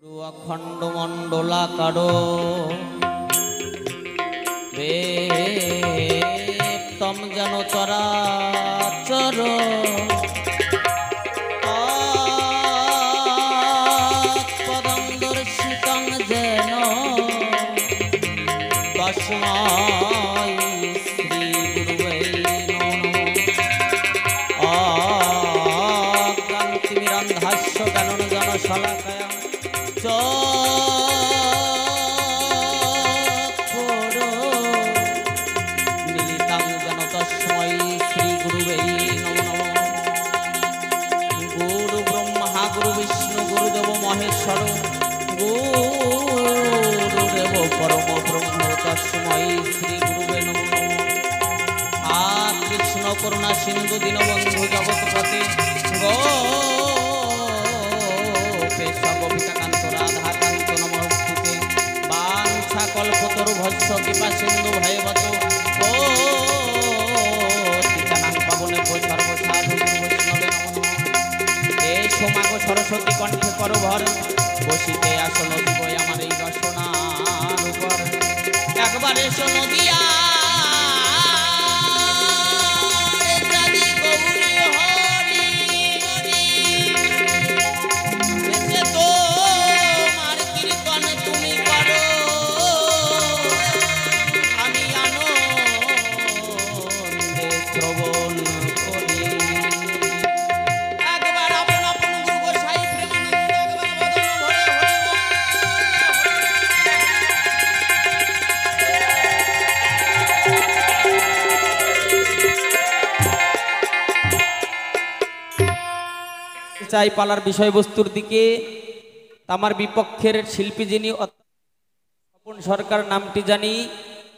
অখণ্ড মণ্ডলাকার বেপ্তম যেন চরাচর পদম দর্শিতং যেন তস্मै শ্রী গুরুবে নমঃ। অজ্ঞানতিমিরন্ধাস্য জ্ঞানঞ্জন শলাকায়া মিলিতাং যেন তস্मै শ্রী গুরুবে নমঃ। গুরু ব্রহ্মা গুরু বিষ্ণু গুরুদেব মহেশ্বর গুরুদেব পরম ব্রহ্ম তস্मै শ্রী গুরুবে নমঃ। আ কৃষ্ণ করুণা সিন্ধু দীনবন্ধু জগৎপতি গোপীকান্ত রাধাকান্ত নমস্তুতে। বাঞ্ছা কল্পতরু ভস্য কৃপা সিন্ধু ভয়বত পতিতানাং পাবনেভ্যো সর্বসাধু বৈষ্ণবে নমঃ। এ সোমাগ সরস্বতী কণ্ঠে করভর বসিতে আসো নদী বই আমার এই রসনার উপর। একবার এসো নদিয়া চাই পালার বিষয়বস্তুর দিকে। আমার বিপক্ষের শিল্পী যিনি স্বপন সরকার নামটি জানি,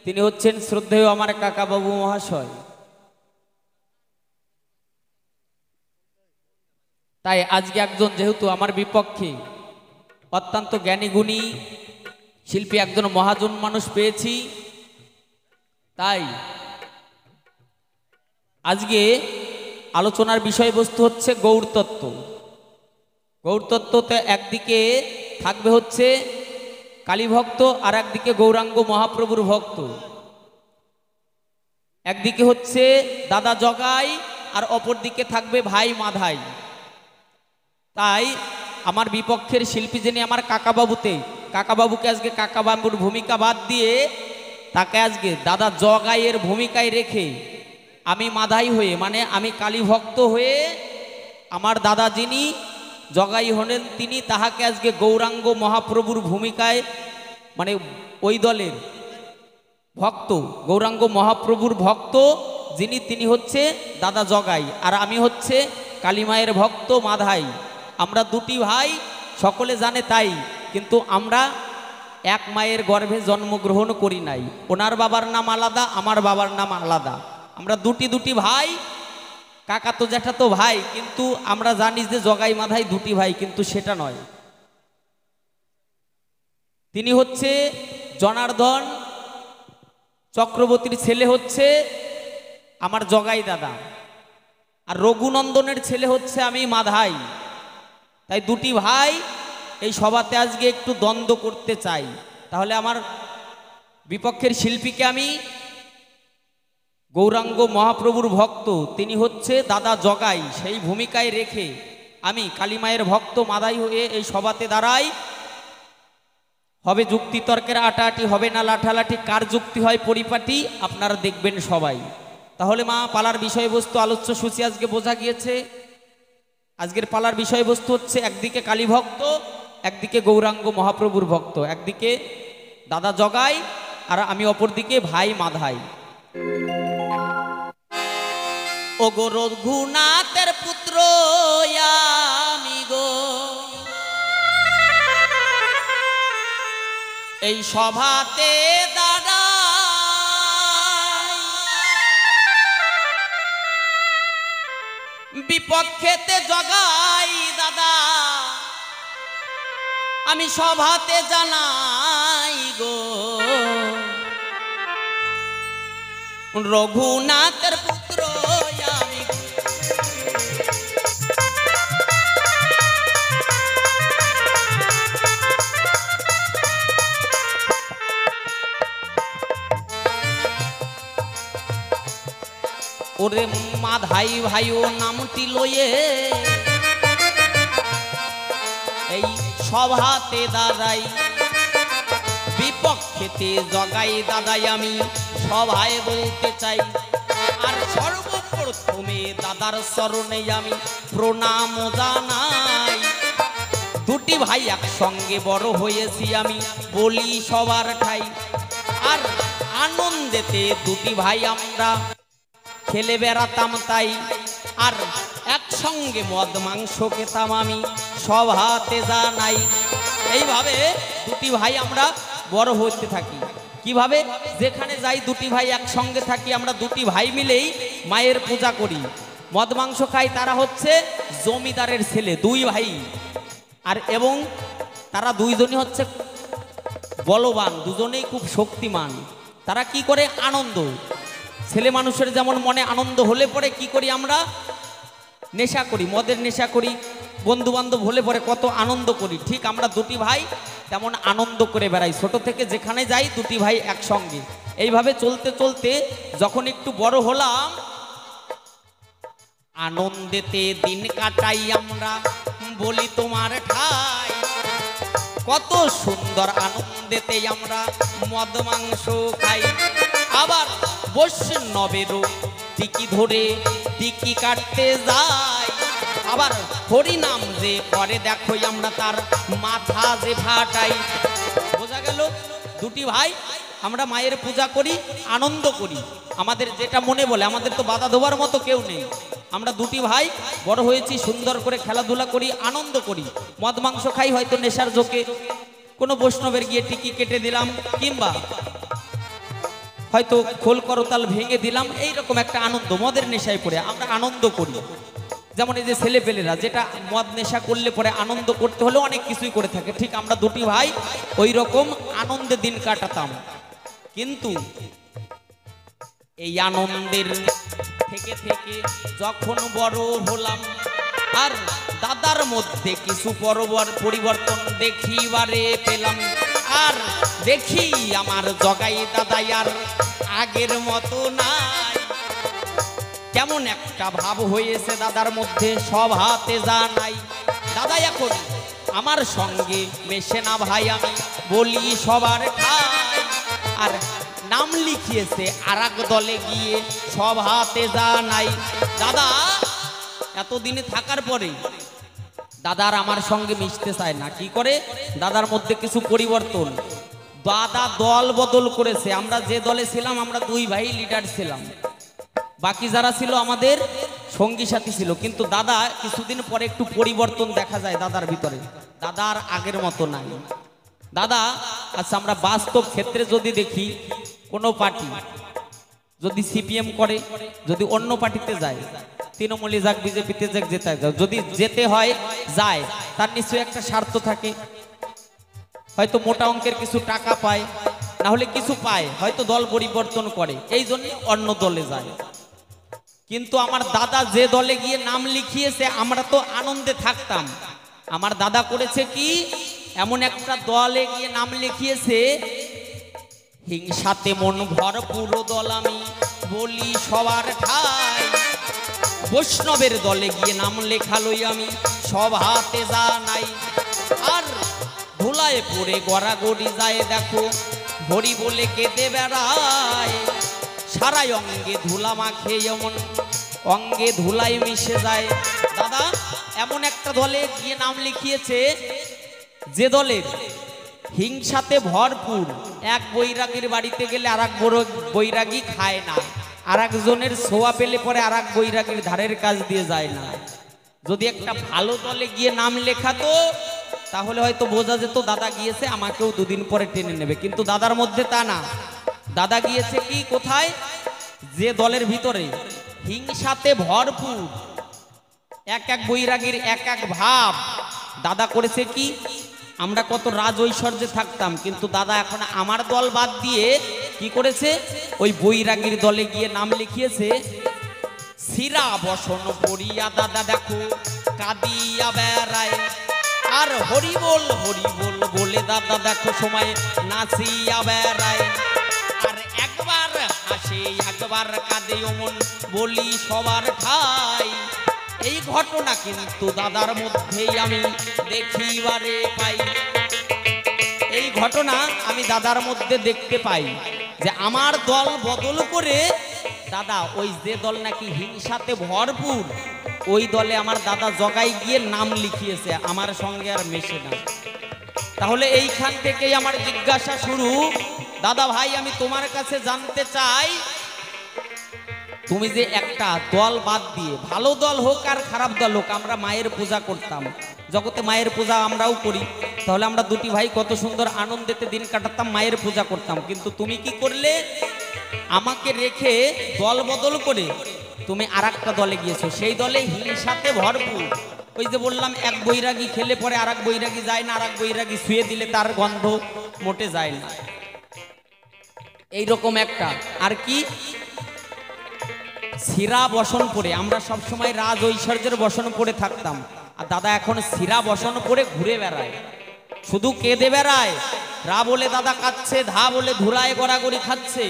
তিনি হচ্ছেন শ্রদ্ধেয় আমার কাকা বাবু মহাশয়। তাই আজকে একজন যেহেতু আমার বিপক্ষে অত্যন্ত জ্ঞানী গুণী শিল্পী একজন মহাজন মানুষ পেয়েছি, তাই আজকে আলোচনার বিষয়বস্তু হচ্ছে গৌরতত্ত্ব। গৌরতত্ত্বতে একদিকে থাকবে হচ্ছে কালীভক্ত আর একদিকে গৌরাঙ্গ মহাপ্রভুর ভক্ত। একদিকে হচ্ছে দাদা জগাই আর অপর দিকে থাকবে ভাই মাধাই। তাই আমার বিপক্ষের শিল্পী যিনি আমার কাকাবাবুকে আজকে কাকাবাবুর ভূমিকা বাদ দিয়ে তাকে আজকে দাদা জগাইয়ের ভূমিকায় রেখে আমি মাধাই হয়ে, মানে আমি কালীভক্ত হয়ে, আমার দাদা যিনি জগাই হলেন তিনি তাহাকে আজকে গৌরাঙ্গ মহাপ্রভুর ভূমিকায়, মানে ওই দলের ভক্ত গৌরাঙ্গ মহাপ্রভুর ভক্ত যিনি তিনি হচ্ছে দাদা জগাই, আর আমি হচ্ছে কালীমায়ের ভক্ত মাধাই। আমরা দুটি ভাই, সকলে জানে তাই, কিন্তু আমরা এক মায়ের গর্ভে জন্মগ্রহণ করি নাই। ওনার বাবার নাম আলাদা, আমার বাবার নাম আলাদা। আমরা দুটি ভাই, কাকা তো জ্যাঠা তো ভাই, কিন্তু আমরা জানি যে জগাই মাধাই দুটি ভাই, কিন্তু সেটা নয়। তিনি হচ্ছে জনার্দন চক্রবর্তীর ছেলে হচ্ছে আমার জগাই দাদা, আর রঘুনন্দনের ছেলে হচ্ছে আমি মাধাই। তাই দুটি ভাই এই সভাতে আজকে একটু দ্বন্দ্ব করতে চাই। তাহলে আমার বিপক্ষের শিল্পীকে আমি গৌরাঙ্গ মহাপ্রভুর ভক্ত, তিনি হচ্ছে দাদা জগাই, সেই ভূমিকায় রেখে আমি কালীমায়ের ভক্ত মাদাই হয়ে এই সভাতে দাঁড়াই। হবে যুক্তিতর্কের আটাআটি, হবে না লাঠালাঠি, কার যুক্তি হয় পরিপাটি আপনারা দেখবেন সবাই। তাহলে মা পালার বিষয়বস্তু আলোচ্য সূচি আজকে বোঝা গিয়েছে। আজকের পালার বিষয়বস্তু হচ্ছে একদিকে কালীভক্ত, একদিকে গৌরাঙ্গ মহাপ্রভুর ভক্ত, একদিকে দাদা জগাই আর আমি অপর দিকে ভাই মাধাই। ও গো রঘুনাথের পুত্র আমি গো, এই সভাতে দাঁড়াই, বিপক্ষেতে জগাই দাদা আমি সভাতে জানাই গো, রঘুনাথের পুত্র আমি। ওরে মাধাই ভাই ও নামটি লয়ে এই সভাতে দাঁড়াই, বিপক্ষেতে জগাই দাদাই আমি সভায় বলতে চাই। আর সর্বপ্রথমে দাদার চরণে আমি প্রণাম জানাই। দুটি ভাই একসঙ্গে বড় হয়েছি আমি বলি সবার ঠাই। আর আনন্দেতে দুটি ভাই আমরা খেলে বেড়াতাম তাই। আর একসঙ্গে মদ মাংস খেতাম আমি সভাতে জানাই। এইভাবে দুটি ভাই আমরা বড় হতে থাকি। কিভাবে? যেখানে যাই দুটি ভাই একসঙ্গে থাকি, আমরা দুটি ভাই মিলেই মায়ের পূজা করি, মদ মাংস খাই। তারা হচ্ছে জমিদারের ছেলে, দুই ভাই। আর এবং তারা দুইজনই হচ্ছে বলবান, দুজনেই খুব শক্তিমান। তারা কি করে? আনন্দ। ছেলে মানুষের যেমন মনে আনন্দ হলে পরে কি করি আমরা? নেশা করি, মদের নেশা করি। বন্ধু বান্ধব হলে পরে কত আনন্দ করি। ঠিক আমরা দুটি ভাই তেমন আনন্দ করে বেড়াই। ছোট থেকে যেখানে যাই দুটি ভাই একসঙ্গে। এইভাবে চলতে চলতে যখন একটু বড় হলাম, আনন্দেতে দিন কাটাই আমরা বলি তোমার ঠাই। কত সুন্দর আনন্দেতে আমরা মদ মাংস খাই। আবার বৈষ্ণবেরও টিকি ধরে টিকি কাটতে যাই। আবার হরি নাম যে করে দেখো আমরা তার মাথা যে ফাটাই। বোঝা গেল? দুটি ভাই আমরা মায়ের পূজা করি, আনন্দ করি, আমাদের যেটা মনে বলে। আমাদের তো বাধা দেওয়ার মতো কেউ নেই। আমরা দুটি ভাই বড় হয়েছি, সুন্দর করে খেলাধুলা করি, আনন্দ করি, মদ মাংস খাই, হয়তো নেশার জোকে কোনো বৈষ্ণবের গিয়ে টিকি কেটে দিলাম, কিংবা হয়তো খোল করতাল ভেঙে দিলাম। এইরকম একটা আনন্দ, মদের নেশায় পড়ে আমরা আনন্দ করি। যেমন এই যে ছেলেপেলেরা যেটা মদ নেশা করলে পরে আনন্দ করতে হলে অনেক কিছুই করে থাকে, ঠিক আমরা দুটি ভাই ওই রকম আনন্দে দিন কাটাতাম। কিন্তু এই আনন্দের থেকে থেকে যখন বড় হলাম, আর দাদার মধ্যে কিছু পরিবর্তন দেখিবারে পেলাম। আর দেখি আমার জগাই দাদাই আর আগের মতো নাই। কেমন একটা ভাব হয়েছে দাদার মধ্যে সভাতে জানাই। দাদা এখন আমার সঙ্গে মেশে না ভাই, আমি বলি সবার ঠাই। আর নাম লিখিয়েছে আর এক দলে গিয়ে সভাতে জানাই। দাদা এতদিনে থাকার পরে দাদার আমার সঙ্গে মিশতে চায় না। কি করে? দাদার মধ্যে কিছু পরিবর্তন। দাদা দল বদল করেছে। আমরা যে দলে ছিলাম, আমরা দুই ভাই লিডার ছিলাম, বাকি যারা ছিল আমাদের সঙ্গী সাথী ছিল। কিন্তু দাদা কিছুদিন পরে একটু পরিবর্তন দেখা যায় দাদার ভিতরে। দাদার আগের মতো নাই দাদা। আচ্ছা, আমরা বাস্তব ক্ষেত্রে যদি দেখি, কোনো পার্টি যদি সিপিএম করে, যদি অন্য পার্টিতে যায়, তৃণমূলে যাক, বিজেপিতে যাক, যেতে যাক, যদি যেতে হয় যায়, তার নিশ্চয়ই একটা স্বার্থ থাকে। হয়তো মোটা অঙ্কের কিছু টাকা পায়, না হলে কিছু পায়, হয়তো দল পরিবর্তন করে, এই জন্য অন্য দলে যায়। কিন্তু আমার দাদা যে দলে গিয়ে নাম লিখিয়েছে, আমরা তো আনন্দে থাকতাম। আমার দাদা করেছে কি? এমন একটা দলে গিয়ে নাম লিখিয়েছে, হিংসাতে মন ভরপুর দল আমি বলি সবার ঠাই। বৈষ্ণবের দলে গিয়ে নাম লেখালই আমি সভাতে জানাই। আর ধুলায় পড়ে গড়াগড়ি যায় দেখো, হরি বলে কেঁদে বেড়ায়। সারাই অঙ্গে ধুলা মাখে, এমন অঙ্গে ধুলাই মিশে যায়। দাদা এমন একটা দলে গিয়ে নাম লিখিয়েছে, যে দলের হিংসাতে ভরপুর। এক বৈরাগীর বাড়িতে গেলে আর এক বৈরাগী খায় না, আর একজনের ছোঁয়া পেলে পরে আর এক বৈরাগীর ধারের কাজ দিয়ে যায় না। যদি একটা ভালো দলে গিয়ে নাম লেখাতো, তাহলে হয়তো বোঝা যেত দাদা গিয়েছে, আমাকেও দুদিন পরে টেনে নেবে। কিন্তু দাদার মধ্যে তা না। দাদা গিয়েছে কি? কোথায়? যে দলের ভিতরে হিংসাতে ভরপুর, এক এক বৈরাগীর এক এক ভাব। দাদা করেছে কি? আমরা কত রাজ ঐশ্বর্যে থাকতাম, কিন্তু দাদা এখন আমার দল বাদ দিয়ে কি করেছে? ওই বৈরাগীর দলে গিয়ে নাম লিখিয়েছে। শিরা বসন পড়িয়া দাদা দেখো কাঁদিয়া বেড়ায়। আর হরি বল বলে দাদা দেখো সময় নাচিয়া বেড়ায়। আর একবার হাসে একবার কাঁদে অমন বলি সবার ঠাই। এই ঘটনা কিন্তু দাদার মধ্যেই আমি দেখিবারে পাই। এই ঘটনা আমি দাদার মধ্যে দেখতে পাই যে আমার দল বদল করে দাদা ওই যে দল নাকি হিংসাতে ভরপুর ওই দলে আমার দাদা জগাই গিয়ে নাম লিখিয়েছে, আমার সঙ্গে আর মেশে না। তাহলে এইখান থেকেই আমার জিজ্ঞাসা শুরু। দাদা ভাই আমি তোমার কাছে জানতে চাই, তুমি যে একটা দল বাদ দিয়ে, ভালো দল হোক আর খারাপ দল হোক, আমরা মায়ের পূজা করতাম, জগতে মায়ের পূজা আমরাও করি, তাহলে আমরা দুটি ভাই কত সুন্দর আনন্দেতে দিন কাটাতাম, মায়ের পূজা করতাম। কিন্তু তুমি কি করলে, আমাকে রেখে দল বদল করে তুমি আর একটা দলে গিয়েছো, সেই দলে হিংসাতে ভরপুর। ওই যে বললাম এক বৈরাগী খেলে পরে আর এক বৈরাগী যায় না, আর এক বৈরাগী শুয়ে দিলে তার গন্ধ মোটে যায় না, এইরকম একটা। আর কি শিরা বসন পরে, আমরা সবসময় রাজ ঐশ্বর্যের বসন পরে থাকতাম, আর দাদা এখন শিরা বসন পরে ঘুরে বেড়ায়, শুধু কেঁদে বেড়ায়। রা বলে দাদা কাচ্ছে, ধা বলে ধুলায় গড়াগড়ি খাচ্ছে।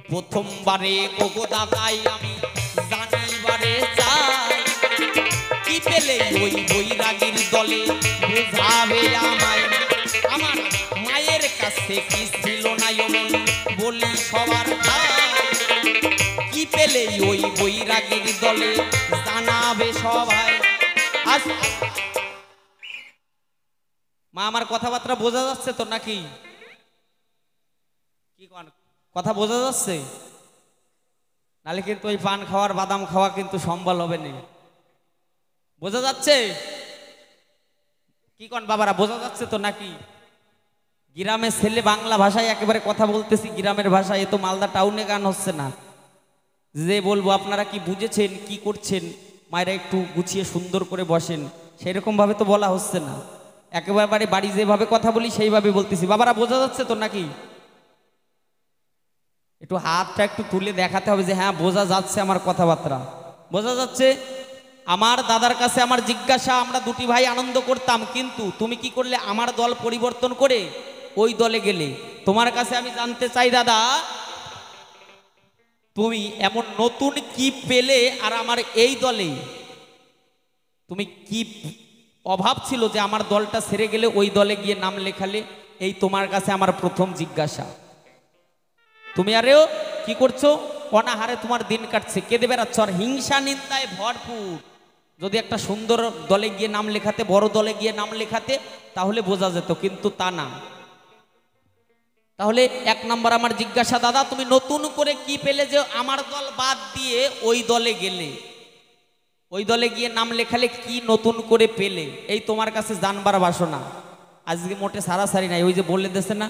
প্রথমবারে কোকো দাদাই আমি জানিবারে চাই, কি পেলে ওই বৈরাগীর দলে বুঝাবে আমায়। আমার মায়ের কাছে কি ছিল না এমন বলি সবার ঠাই, কি পেলে ওই বৈরাগীর দলে জানাবে সবাই। মা আমার কথাবার্তা বোঝা যাচ্ছে তো নাকি? কি কথা বোঝা যাচ্ছে? নালে কিন্তু ওই পান খাওয়ার বাদাম খাওয়া কিন্তু সম্বল হবে না। বোঝা যাচ্ছে কি কোন বাবারা, বোঝা যাচ্ছে তো নাকি? গ্রামের ছেলে বাংলা ভাষায় একেবারে কথা বলতেছি, গ্রামের ভাষায়, এ তো মালদা টাউনে গান হচ্ছে না যে বলবো আপনারা কি বুঝেছেন, কি করছেন, মায়েরা একটু গুছিয়ে সুন্দর করে বসেন, সেরকম ভাবে তো বলা হচ্ছে না, একেবারে বাড়ি যেভাবে কথা বলি সেইভাবে বলতেছি। বাবারা বোঝা যাচ্ছে তো নাকি? একটু হাতটা একটু তুলে দেখাতে হবে যে হ্যাঁ বোঝা যাচ্ছে আমার কথাবার্তা, বোঝা যাচ্ছে। আমার দাদার কাছে আমার জিজ্ঞাসা, আমরা দুটি ভাই আনন্দ করতাম, কিন্তু তুমি কি করলে, আমার দল পরিবর্তন করে ওই দলে গেলে। তোমার কাছে আমি জানতে চাই দাদা, তুমি এমন নতুন কি পেলে আর আমার এই দলে তুমি কি অভাব ছিল যে আমার দলটা ছেড়ে গেলে ওই দলে গিয়ে নাম লেখালে? এই তোমার কাছে আমার প্রথম জিজ্ঞাসা। তুমি আরেও কি করছো, অনাহারে তোমার দিন কাটছে, কেঁদে বেড়াচ্ছ আর হিংসা নিন্দায় ভরপুর। যদি একটা সুন্দর দলে গিয়ে নাম লেখাতে, বড় দলে গিয়ে নাম লেখাতে, তাহলে বোঝা যেত, কিন্তু তা না। তাহলে এক নম্বর আমার জিজ্ঞাসা, দাদা তুমি নতুন করে কি পেলে যে আমার দল বাদ দিয়ে ওই দলে গেলে, ওই দলে গিয়ে নাম লেখালে কি নতুন করে পেলে? এই তোমার কাছে জানবার বাসনা। আজকে মোটে সারাসারি নাই, ওই যে বলে দিয়েছে না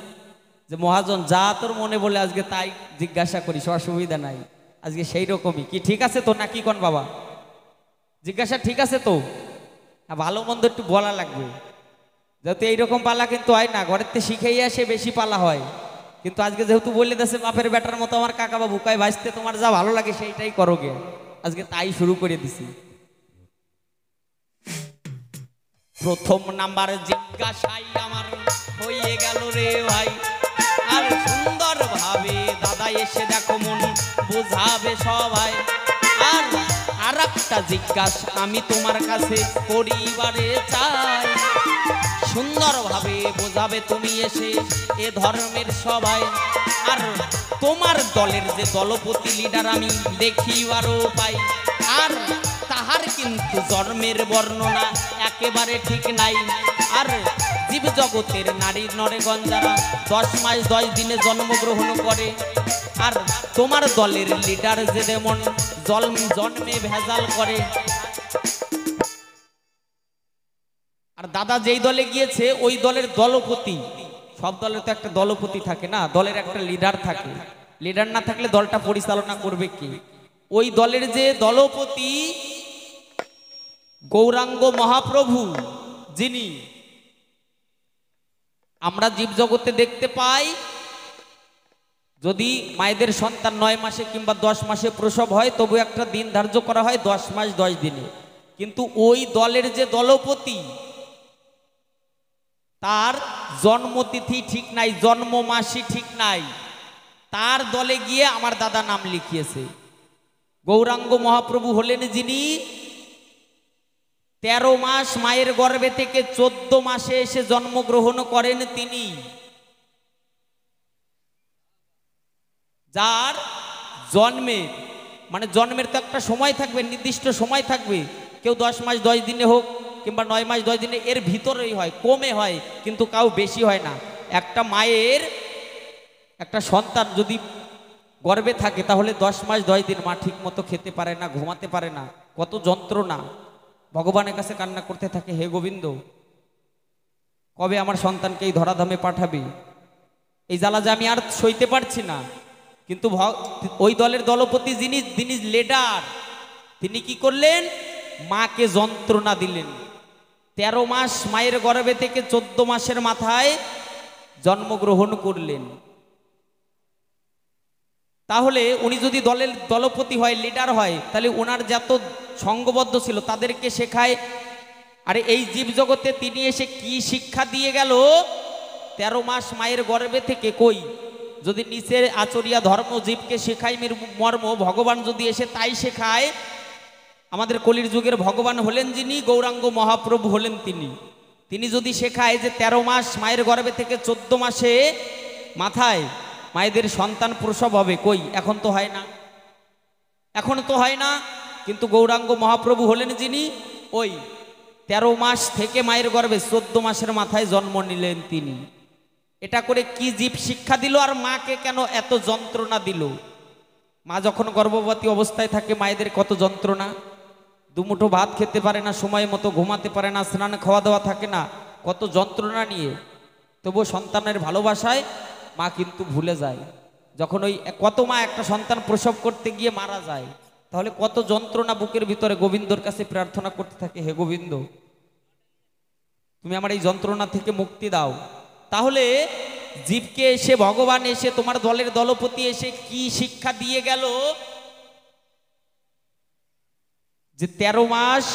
যে মহাজন যা তোর মনে বলে আজকে তাই জিজ্ঞাসা করিস, অসুবিধা নাই, আজকে সেই রকমই। কি ঠিক আছে তো নাকি কোন বাবা? জিজ্ঞাসা ঠিক আছে তো? ভালো মন্দ একটু বলা লাগবে, যেহেতু এইরকম পালা কিন্তু হয় না, ঘরের থেকে শিখেই আসে বেশি পালা হয়। কিন্তু আজকে যেহেতু বলে দিয়েছে বাপের বেটার মতো আমার কাকা বাবু, কয় বাঁচতে তোমার যা ভালো লাগে সেইটাই করো গে, আজকে তাই শুরু করে দিছি। প্রথম নাম্বার জিজ্ঞাসাই আমার হয়ে গেল রে ভাই, আর সুন্দর ভাবে দাদা এসে দেখো মন বুঝাবে সবাই। আর একটা জিজ্ঞাসা আমি তোমার কাছে করিবারে চাই, সুন্দরভাবে বোঝাবে তুমি এসে এ ধর্মের সবাই। আর তোমার দলের যে দলপতি লিডার আমি দেখিবারও পাই, আর তাহার কিন্তু জন্মের বর্ণনা একেবারে ঠিক নাই। আর জীব জগতের নারী নরেগণ যারা 10 মাস 10 দিনে জন্মগ্রহণ করে, আর তোমার দলের লিডার যে যেমন জন্মে ভেজাল করে। আর দাদা যেই দলে গিয়েছে ওই দলের দলপতি, সব দলের তো একটা দলপতি থাকে না, দলের একটা লিডার থাকে, লিডার না থাকলে দলটা পরিচালনা করবে কি? ওই দলের যে দলপতি গৌরাঙ্গ মহাপ্রভু, যিনি আমরা জীবজগতে দেখতে পাই, যদি মায়েদের সন্তান 9 মাসে কিংবা 10 মাসে প্রসব হয়, তবু একটা দিন ধার্য করা হয় 10 মাস 10 দিনে। কিন্তু ওই দলের যে দলপতি, তার জন্মতিথি ঠিক নাই, জন্ম মাসই ঠিক নাই, তার দলে গিয়ে আমার দাদা নাম লিখিয়েছে। গৌরাঙ্গ মহাপ্রভু হলেন যিনি 13 মাস মায়ের গর্ভে থেকে 14 মাসে এসে জন্মগ্রহণ করেন তিনি, যার জন্মের মানে জন্মের তো একটা সময় থাকবে, নির্দিষ্ট সময় থাকবে। কেউ 10 মাস 10 দিনে হোক কিংবা 9 মাস 10 দিনে, এর ভিতরেই হয়, কমে হয়, কিন্তু কাউ বেশি হয় না। একটা মায়ের একটা সন্তান যদি গর্ভে থাকে তাহলে 10 মাস 10 দিন মা ঠিক মতো খেতে পারে না, ঘুমাতে পারে না, কত যন্ত্রণা। ভগবানের কাছে কান্না করতে থাকে, হে গোবিন্দ কবে আমার সন্তানকে এই ধরাধামে পাঠাবি, এই জ্বালা যে আমি আর সইতে পারছি না। কিন্তু ওই দলের দলপতি যিনি লিডার, তিনি কি করলেন, মাকে যন্ত্রণা দিলেন। 13 মাস মায়ের গর্ভে থেকে 14 মাসের মাথায় জন্মগ্রহণ করলেন। তাহলে উনি যদি দলের দলপতি হয়, লিডার হয়, তাহলে ওনার যত সঙ্গবদ্ধ ছিল তাদেরকে শেখায়। আরে এই জীব জগতে তিনি এসে কি শিক্ষা দিয়ে গেল 13 মাস মায়ের গর্ভে থেকে? কই, যদি নিচের আচরিয়া ধর্ম জীবকে শেখায় মর্ম, ভগবান যদি এসে তাই শেখায়, আমাদের কলির যুগের ভগবান হলেন যিনি, গৌরাঙ্গ মহাপ্রভু হলেন তিনি যদি শেখায় যে 13 মাস মায়ের গর্ভে থেকে 14 মাসে মাথায় মায়েদের সন্তান প্রসব হবে, কই এখন তো হয় না, এখন তো হয় না। কিন্তু গৌরাঙ্গ মহাপ্রভু হলেন যিনি ওই 13 মাস থেকে মায়ের গর্ভে 14 মাসের মাথায় জন্ম নিলেন তিনি। এটা করে কি জীব শিক্ষা দিল, আর মাকে কেন এত যন্ত্রণা দিল? মা যখন গর্ভবতী অবস্থায় থাকে মায়েদের কত যন্ত্রণা, দুমুঠো ভাত খেতে পারে না, সময় মতো ঘুমাতে পারে না, স্নান খাওয়া দাওয়া থাকে না, কত যন্ত্রণা নিয়ে। তবু সন্তানের ভালোবাসায় মা কিন্তু ভুলে যায়। যখন ওই কত মা একটা সন্তান প্রসব করতে গিয়ে মারা যায়, তাহলে কত যন্ত্রণা বুকের ভিতরে গোবিন্দর কাছে প্রার্থনা করতে থাকে, হে গোবিন্দ তুমি আমার এই যন্ত্রণা থেকে মুক্তি দাও। তাহলে জীবকে এসে ভগবান এসে তোমার দলের দলপতি এসে কি শিক্ষা দিয়ে গেল যে 13 মাস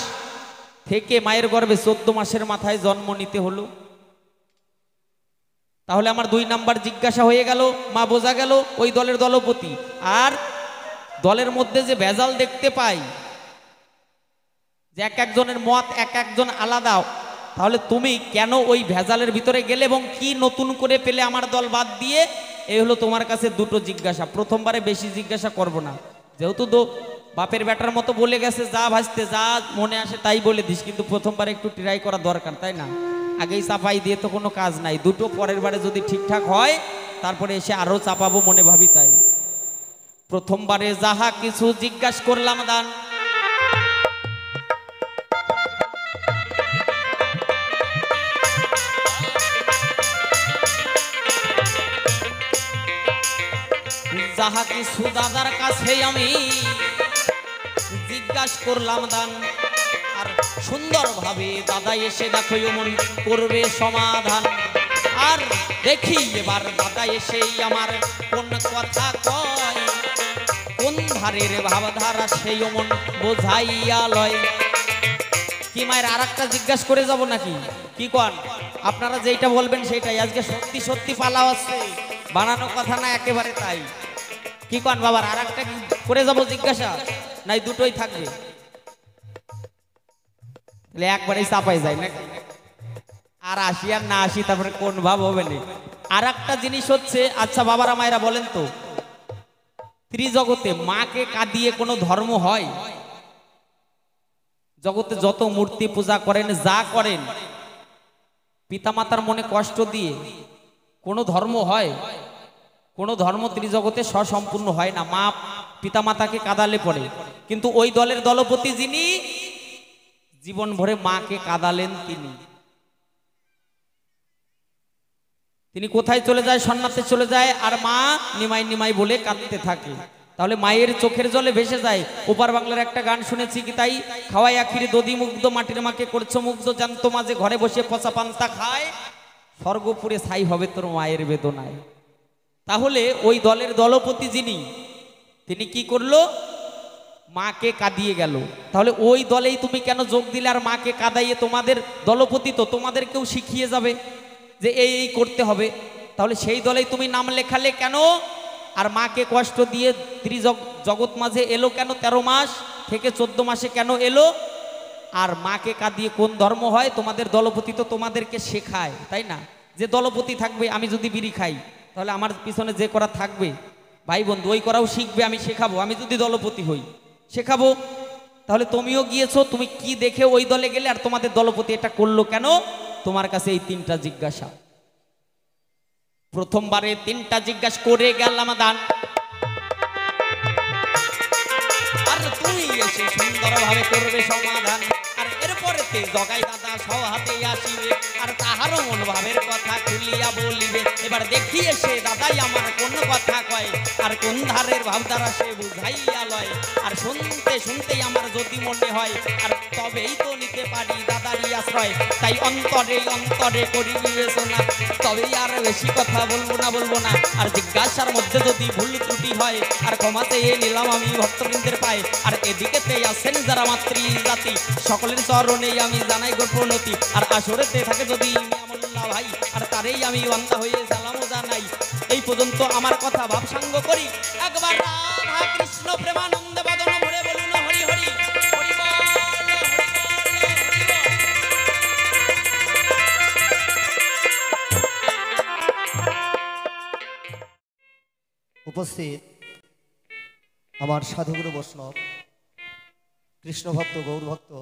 থেকে মায়ের গর্ভে 14 মাসের মাথায় জন্ম নিতে হলো। তাহলে আমার 2 নাম্বার জিজ্ঞাসা হয়ে গেল, মা বোঝা গেল ওই দলের দলপতি। আর দলের মধ্যে যে ভেজাল দেখতে পাই, যে এক একজনের মত এক একজন আলাদা, তাহলে তুমি কেন ওই ভেজালের ভিতরে গেলে এবং কি নতুন করে পেলে আমার দল বাদ দিয়ে? এই হলো তোমার কাছে 2টো জিজ্ঞাসা। প্রথমবারে বেশি জিজ্ঞাসা করব না, যেহেতু বাপের বেটার মতো বলে গেছে, যা ভাসতে যা মনে আসে তাই বলে দিস, কিন্তু প্রথমবারে একটু ট্রাই করা দরকার, তাই না? আগেই চাপাই দিয়ে তো কোনো কাজ নাই। 2টো পরের বারে যদি ঠিকঠাক হয় তারপরে এসে আরো চাপাবো মনে ভাবি। তাই প্রথমবারে যাহা কিছু জিজ্ঞাসা করলাম দান, যাহা কিছু দাদার কাছে আমি জিজ্ঞাসা করলাম দান, আর সুন্দরভাবে দাদা এসে দেখো এমন করবে সমাধান। আর দেখি এবার দাদা এসেই আমার কোন কথা কয়, কোন ধারের ভাবধারা সেই অমন বোঝাইয়া লয়। কি মায়ের আর একটা জিজ্ঞাসা করে যাব নাকি? কি কন আপনারা? যেটা বলবেন সেটাই। আজকে সত্যি সত্যি পালা আছে, বানানো কথা না একেবারে তাই। কি কন বাবার? আর একটা করে যাব জিজ্ঞাসা, নাই 2টোই থাকবে? একবারেই চাপাই যায় না, আর আসি আর না আসি তারপরে কোন ভাব হবে না। আর একটা জিনিস হচ্ছে, আচ্ছা বাবারা মায়েরা বলেন তো, ত্রিজগতে মাকে কাঁদিয়ে কোনো ধর্ম হয়? জগতে যত মূর্তি পূজা করেন, যা করেন, পিতামাতার মনে কষ্ট দিয়ে কোনো ধর্ম হয়? কোনো ধর্ম ত্রিজগতে সসম্পূর্ণ হয় না, মা পিতামাতাকে কাঁদালে পড়ে। কিন্তু ওই দলের দলপতি যিনি জীবন ভরে মাকে কাঁদালেন, তিনি কোথায় চলে যায়? সন্ন্যাসে চলে যায়, আর মা নিমাই নিমাই বলে কাঁদতে থাকে। তাহলে মায়ের চোখের জলে ভেসে যায়। ওপার বাংলার একটা গান শুনেছি কি তাই, খাওয়াই আখির দধি মুগ্ধ, মাটির মাকে করছো মুগ্ধ, জানতো মাঝে ঘরে বসে পচা পান্তা খায়, স্বর্গপুরে ছাই হবে তোর মায়ের বেদনায়। তাহলে ওই দলের দলপতি যিনি, তিনি কি করলো? মাকে কাঁদিয়ে গেল। তাহলে ওই দলেই তুমি কেন যোগ দিলে? আর মাকে কাঁদাইয়ে তোমাদের দলপতি তো তোমাদেরকেও শিখিয়ে যাবে যে এই করতে হবে, তাহলে সেই দলেই তুমি নাম লেখালে কেন? আর মাকে কষ্ট দিয়ে জগৎ মাঝে এলো কেন 13 মাস থেকে 14 মাসে কেন এলো, আর মাকে কাঁদিয়ে কোন ধর্ম হয়? তোমাদের দলপতি তো তোমাদেরকে শেখায়, তাই না? যে দলপতি থাকবে, আমি যদি বিড়ি খাই তাহলে আমার পিছনে যে করা থাকবে ভাই বন্ধু ওই করাও শিখবে, আমি শেখাবো। আমি যদি দলপতি হই শেখাবো। তাহলে তুমিও গিয়েছো, তুমি কি দেখে ওই দলে গেলে, আর তোমাদের দলপতি এটা করলো কেন? তোমার কাছে এই 3টা জিজ্ঞাসা। প্রথমবারে 3টা জিজ্ঞাসা করে গেলাম দান, আর তুই এসে সুন্দরভাবে করবে সমাধান। আর এরপরেতে জগাই দাদা সহ হাতে আসিবে, আর তাহারও মন ভাবের কথা খুলিয়া বলিবে। এবার দেখি এসে দাদাই আমার কোন কথা কয়, আর কোন ধারের ভাব দ্বারা সে বুঝাইয়া লয়। আর শুনতে শুনতেই আমার যদি মনে হয়, আর তবেই তো নিতে পারি দাদারই আশ্রয়। তাই অন্তরে অন্তরে করি বিবেচনা, তবেই আর বেশি কথা বলবো না। আর জিজ্ঞাসার মধ্যে যদি ভুল ত্রুটি হয়, আর ক্ষমাতে নিলাম আমি ভক্তবৃন্দের পায়। আর এদিকেতে আছেন যারা মাতৃ জাতি, সকলের চরণেই আমি জানাই গোপনতি। আর আসরেতে থাকে যদি মিয়ামুল্লাহ ভাই, আর তারেই আমি বান্দা হয়ে সালামও জানাই। এই পর্যন্ত আমার কথা ভাবসাঙ্গ করি, একবার রাধা কৃষ্ণ প্রেমানন্দে বদন ভরে বলুন হরি হরি হরি বল, উপস্থিত আমার সাধুগুরু বৈষ্ণব, কৃষ্ণ ভক্ত, গৌর ভক্ত,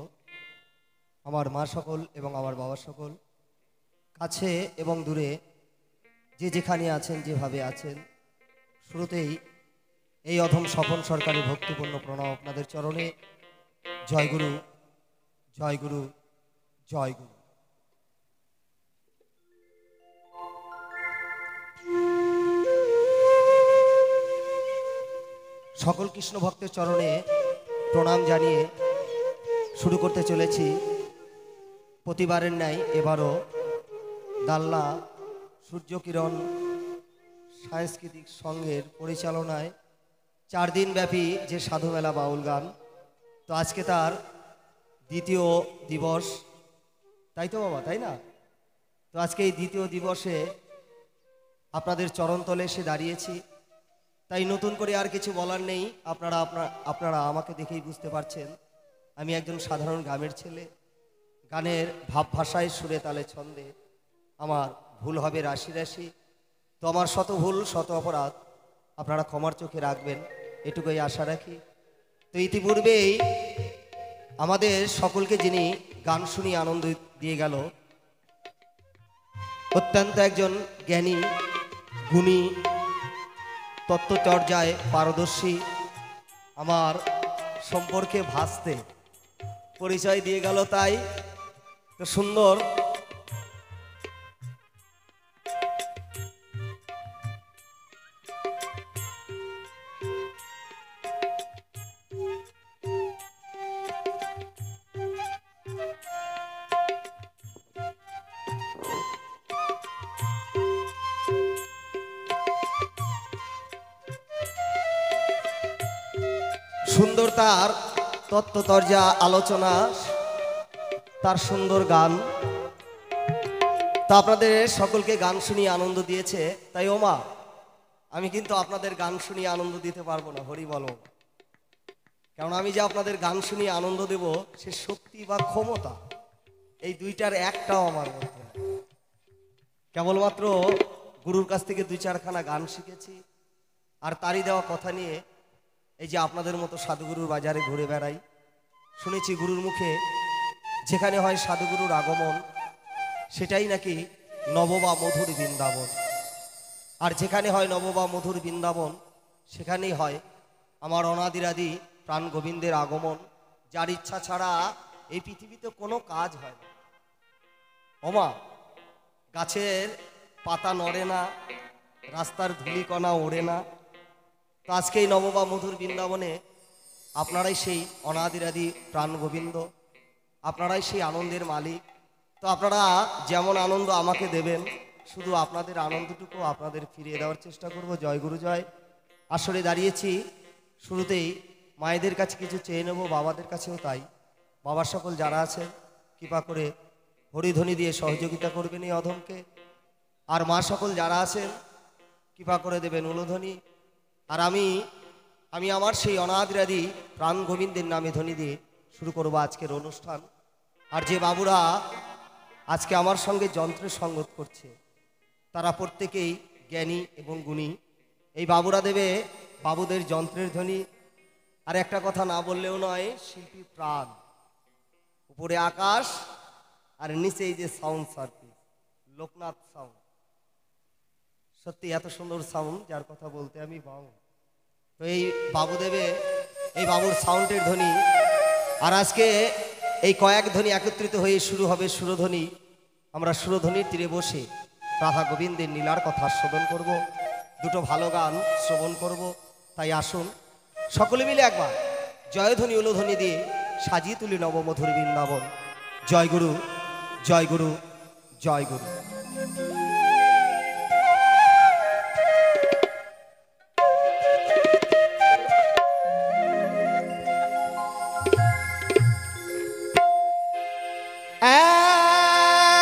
আমার মা সকল এবং আমার বাবা সকল, কাছে এবং দূরে যে যেখানে আছেন, যেভাবে আছেন, শুরুতেই এই অধম স্বপন সরকারি ভক্তিপূর্ণ প্রণাম আপনাদের চরণে। জয় গুরু, জয় গুরু, জয় গুরু। সকল কৃষ্ণ ভক্তের চরণে প্রণাম জানিয়ে শুরু করতে চলেছি প্রতিবারের ন্যায় এবারও দাল্লা সূর্যকিরণ সাংস্কৃতিক সংঘের পরিচালনায় 4 দিন ব্যাপী যে সাধুমেলা বাউল গান। তো আজকে তার দ্বিতীয় দিবস, তাই তো বাবা, তাই না? তো আজকে এই দ্বিতীয় দিবসে আপনাদের চরণতলে এসে দাঁড়িয়েছি। তাই নতুন করে আর কিছু বলার নেই, আপনারা আমাকে দেখেই বুঝতে পারছেন আমি একজন সাধারণ গ্রামের ছেলে। গানের ভাব ভাষায়, সুরে তালে ছন্দে আমার ভুল হবে রাশি রাশি। তো আমার শত ভুল শত অপরাধ আপনারা ক্ষমার চোখে রাখবেন, এটুকুই আশা রাখি। তো ইতিপূর্বেই আমাদের সকলকে যিনি গান শুনিয়ে আনন্দ দিয়ে গেল, অত্যন্ত একজন জ্ঞানী, গুণী, তত্ত্বচর্যায় পারদর্শী, আমার সম্পর্কে ভাসতে পরিচয় দিয়ে গেল। তাই তো সুন্দর সুন্দর তার তত্ত্বচর্যা আলোচনা, তার সুন্দর গান। তা আপনাদের সকলকে গান শুনিয়ে আনন্দ দিয়েছে। তাই ওমা, আমি কিন্তু আপনাদের গান শুনিয়ে আনন্দ দিতে পারবো না, হরি বলো। কারণ আমি যে আপনাদের গান শুনিয়ে আনন্দ দেব, সে শক্তি বা ক্ষমতা এই দুইটার একটাও আমার মধ্যে নেই। কেবলমাত্র গুরুর কাছ থেকে 2-4খানা গান শিখেছি, আর তারই দেওয়া কথা নিয়ে এই যে আপনাদের মতো সাধুগুরুর বাজারে ঘুরে বেড়াই। শুনেছি গুরুর মুখে যেখানে হয় সাধুগুরুর আগমন, সেটাই নাকি নব বা মধুর বৃন্দাবন। আর যেখানে হয় নব বা মধুর বৃন্দাবন, সেখানেই হয় আমার অনাদিরাদি প্রাণ গোবিন্দের আগমন, যার ইচ্ছা ছাড়া এই পৃথিবীতে কোনো কাজ হয় না। ওমা, গাছের পাতা নড়ে না, রাস্তার ধূলিকণা ওড়ে না। তো আজকে এই নব বা মধুর বৃন্দাবনে আপনারাই সেই অনাদিরাদি প্রাণ গোবিন্দ, আপনারাই সেই আনন্দের মালিক। তো আপনারা যেমন আনন্দ আমাকে দেবেন, শুধু আপনাদের আনন্দটুকু আপনাদের ফিরিয়ে দেওয়ার চেষ্টা করব। জয় গুরু জয়। আসরে দাঁড়িয়েছি, শুরুতেই মায়েদের কাছে কিছু চেয়ে নেব, বাবাদের কাছেও তাই। বাবা সকল যারা আছেন কৃপা করে হরিধ্বনি দিয়ে সহযোগিতা করবেন এই অধমকে। আর মা সকল যারা আছেন কৃপা করে দেবেন উলধ্বনি। আর আমি আমার সেই অনাদিরাদি প্রাণ গোবিন্দের নামে ধ্বনি দিয়ে শুরু করবো আজকের অনুষ্ঠান। আর যে বাবুরা আজকে আমার সঙ্গে যন্ত্রের সঙ্গত করছে তারা প্রত্যেকেই জ্ঞানী এবং গুণী। এই বাবুরা দেবে বাবুদের যন্ত্রের ধ্বনি। আর একটা কথা না বললেও নয়, শিল্পী প্রাণ, উপরে আকাশ আর নিচে এই যে সাউন্ড সার্ভিস, লোকনাথ সাউন্ড, সত্যি এত সুন্দর সাউন্ড যার কথা বলতে আমি বাবু। তো এই বাবু দেবে এই বাবুর সাউন্ডের ধ্বনি। আর আজকে এই কয়েক ধ্বনি একত্রিত হয়ে শুরু হবে সুরধ্বনি। আমরা সুরধ্বনির তীরে বসে রাধা গোবিন্দের লীলার কথা শ্রবণ করব, দুটো ভালো গান শ্রবণ করব। তাই আসুন সকলে মিলে একবার জয়ধ্বনি উলধ্বনি দিয়ে সাজিয়ে তুলি নবমধুর বৃন্দাবন। জয় গুরু, জয় গুরু, জয় গুরু।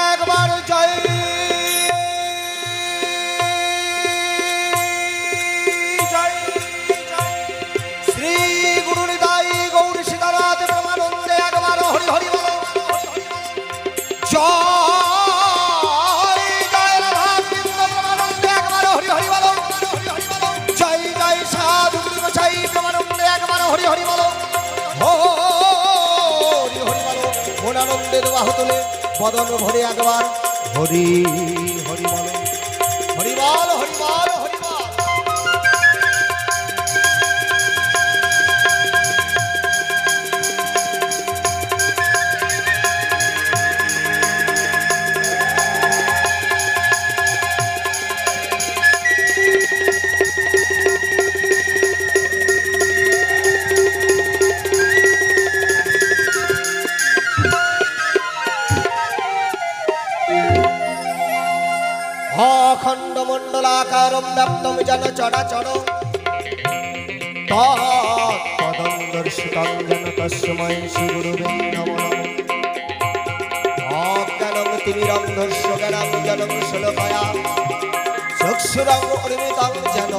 একবার জয় জয় শ্রী গুরু নিতাই গৌর সীতানাথ প্রেমানন্দে একবার হরি হরি বলো। জয় জয় রাধা কৃষ্ণ প্রেমানন্দে একবার হরি হরি বলো। জয় জয় সাধু গুরু গোসাই প্রেমানন্দে একবার হরি হরি বলো। হরি হরি বলো। মনানন্দের বাহু তুলে বদন ভরে একবার হরি হরি বলো। হরি বল, হরি বল, হরি বল। অখণ্ড মণ্ডলাকারম ব্যাপ্তম যেন চরাচর তদং দর্শিতং যেন তস্মৈ শ্রী গুরুবে নমঃ নমঃ। অজ্ঞানং তিমিরন্ধস্য জ্ঞানং জনং শ্লোকয়া চক্ষুরং উন্মিলিতং যেন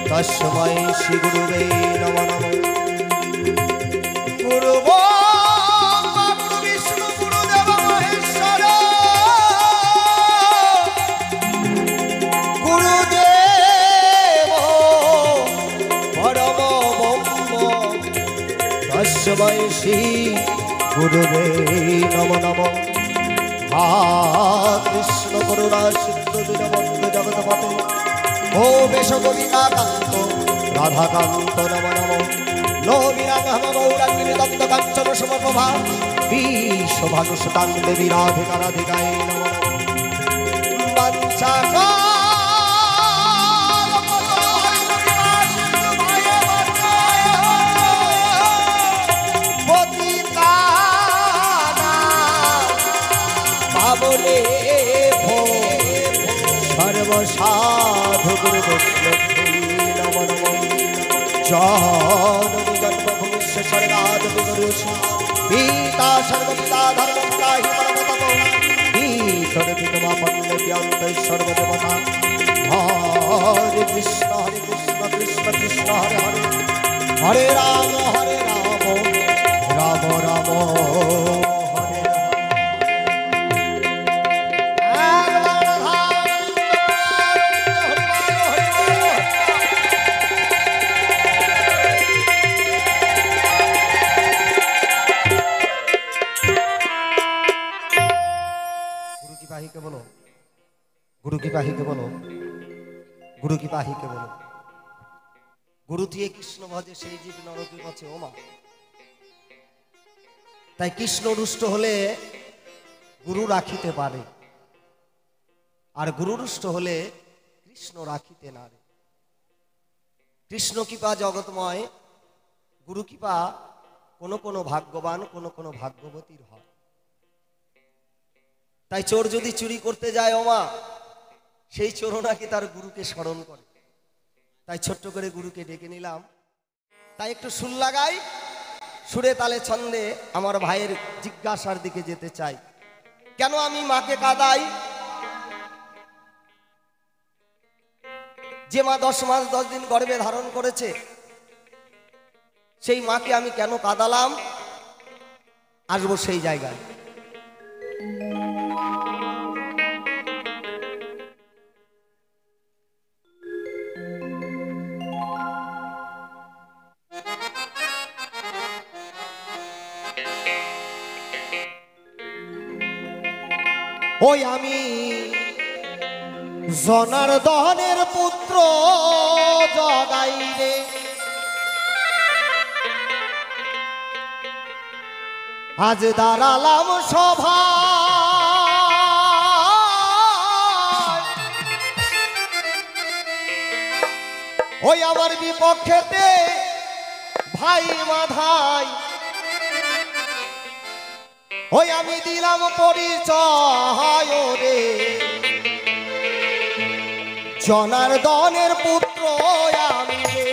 তস্মৈ শ্রী গুরুবে নমঃ নমঃ। গুরু তস্মৈ শ্রী গুরুবে নমঃ নমঃ। কৃষ্ণ করুণা সিন্ধু দীনবন্ধু জগৎপতে ভূবেশ গোপিকাকান্ত রাধাকান্ত নমঃ নমঃ। নবীনাম গৌরাঙ্গিনী দত্ত কাঞ্চন সমপ্রভা বিশ্বভানুসুতাং দেবী রাধিকা রাধিকায় নমঃ নমঃ। বাঞ্ছাকা বলে সর্বসাধু গুরু বৈষ্ণবী নমঃ নমঃ। জননী জন্মভূমিষ্য স্বর্গাদ বিগরুষি পিতা সর্বপিতা ধর্মপিতা হি পরমতপ ঈশ্বর বিদ্যমা পণ্ডিত সর্বদেবতা। হরে কৃষ্ণ কৃষ্ণ কৃষ্ণ হরে হরে, হরে রাম রাম রাম। गुरु की पाही के बोलो, गुरु की पाही के बोलो। गुरु দিয়ে কৃষ্ণ ভজে সেই জীব নরকে গছে ওমা। তাই কৃষ্ণ রুষ্ট হলে গুরু রাখিতে পারে, আর গুরু রুষ্ট হলে কৃষ্ণ রাখিতে না রে। কৃষ্ণ কৃপা জগৎময়, গুরু কৃপা কোন কোন ভাগ্যবান কোন কোন ভাগ্যবতীর হয়। তাই চোর যদি চুরি করতে যায় ওমা, সেই চোর নাকি তার গুরুকে স্মরণ করে। তাই ছোট্ট করে গুরুকে ডেকে নিলাম। তাই একটু সুর লাগাই, সুরে তালে ছন্দে আমার ভাইয়ের জিজ্ঞাসার দিকে যেতে চাই। কেন আমি মাকে কাঁদাই? যে মা 10 মাস 10 দিন গর্ভে ধারণ করেছে, সেই মাকে আমি কেন কাঁদালাম? আসবো সেই জায়গায়। ওই আমি জনার্দনের পুত্র জগাই রে, আজ দাঁড়ালাম সভা, ওই আমার বিপক্ষেতে ভাই মাধাই, ওই আমি দিলাম পরিচয় রে, জনার্দনের পুত্র আমি রে।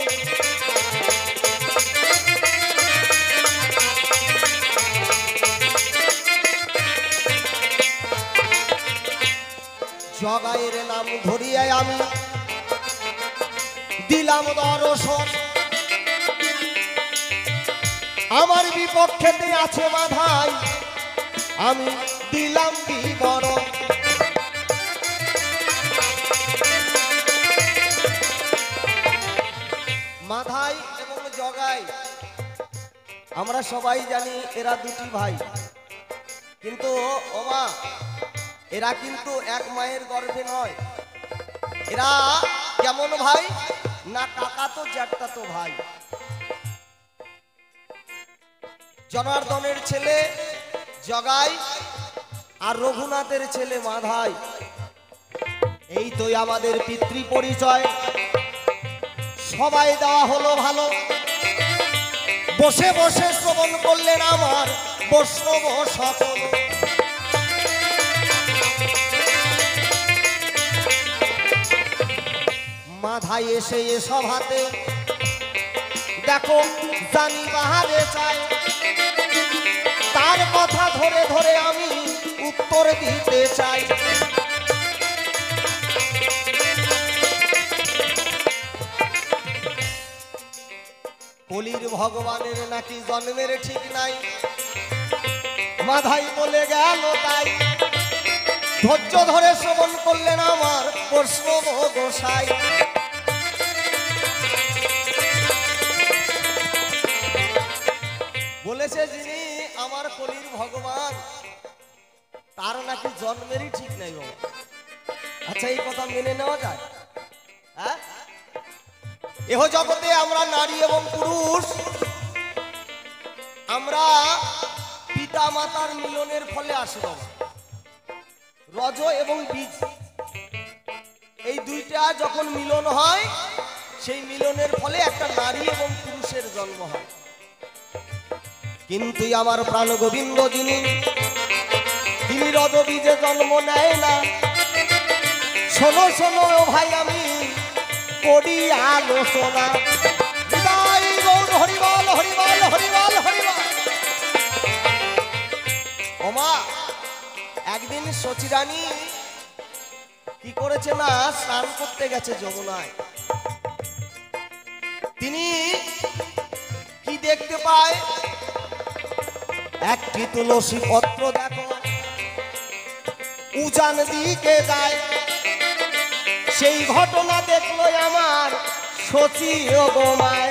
জগাইয়ের নাম ধরিয়ে আমি দিলাম দর্শন, আমার বিপক্ষেতে আছে মাধাই, আমি দিলাম বিবরণ। মাধাই এবং জগাই আমরা সবাই জানি এরা দুটি ভাই, কিন্তু ওমা এরা কিন্তু এক মায়ের গর্ভে নয়। এরা কেমন ভাই না, কাকা তো জ্যাঠা তো ভাই। জনার্দনের ছেলে জগাই আর রঘুনাথের ছেলে মাধাই, এই তো আমাদের পিতৃ পরিচয়। সবাই দেওয়া হলো ভালো, বসে বসে শ্রবণ করলেন আমার বৈষ্ণব সকল। মাধাই এসে এ সভাতে দেখো জানি বাহারে চাই, তার কথা ধরে ধরে আমি উত্তর দিতে চাই। কলির ভগবানের নাকি জন্মের ঠিক নাই, মাধাই বলে গেল তাই। ধৈর্য ধরে শ্রবণ করলেন আমার বৈষ্ণব গোসাই। বলেছে যিনি আমার কলির ভগবান, তার নাকি জন্মেরই ঠিক নাই বাবা। আচ্ছা, এই কথা মেনে নেওয়া যায়? হ্যাঁ, এহ জগতে আমরা নারী এবং পুরুষ, আমরা পিতা মাতার মিলনের ফলে আসে বাবা। রজ এবং বীজ এই দুইটা যখন মিলন হয়, সেই মিলনের ফলে একটা নারী এবং পুরুষের জন্ম হয়। কিন্তু আমার প্রাণ গোবিন্দ যিনি, তিনি রজ বীজে জন্ম নেয় না। শোনো শোনো ভাই আমি করি আলোচনা। হৃদয় গৌর হরিবল হরিবল হরিবল হরিবল। ওমা একদিন সচিরানী কি করেছে না, স্নান করতে গেছে যমুনায়। তিনি কি দেখতে পায়, একটি তুলসী পত্র দেখো উজান দিকে যায়। সেই ঘটনা দেখলো আমার সচি গোমায়।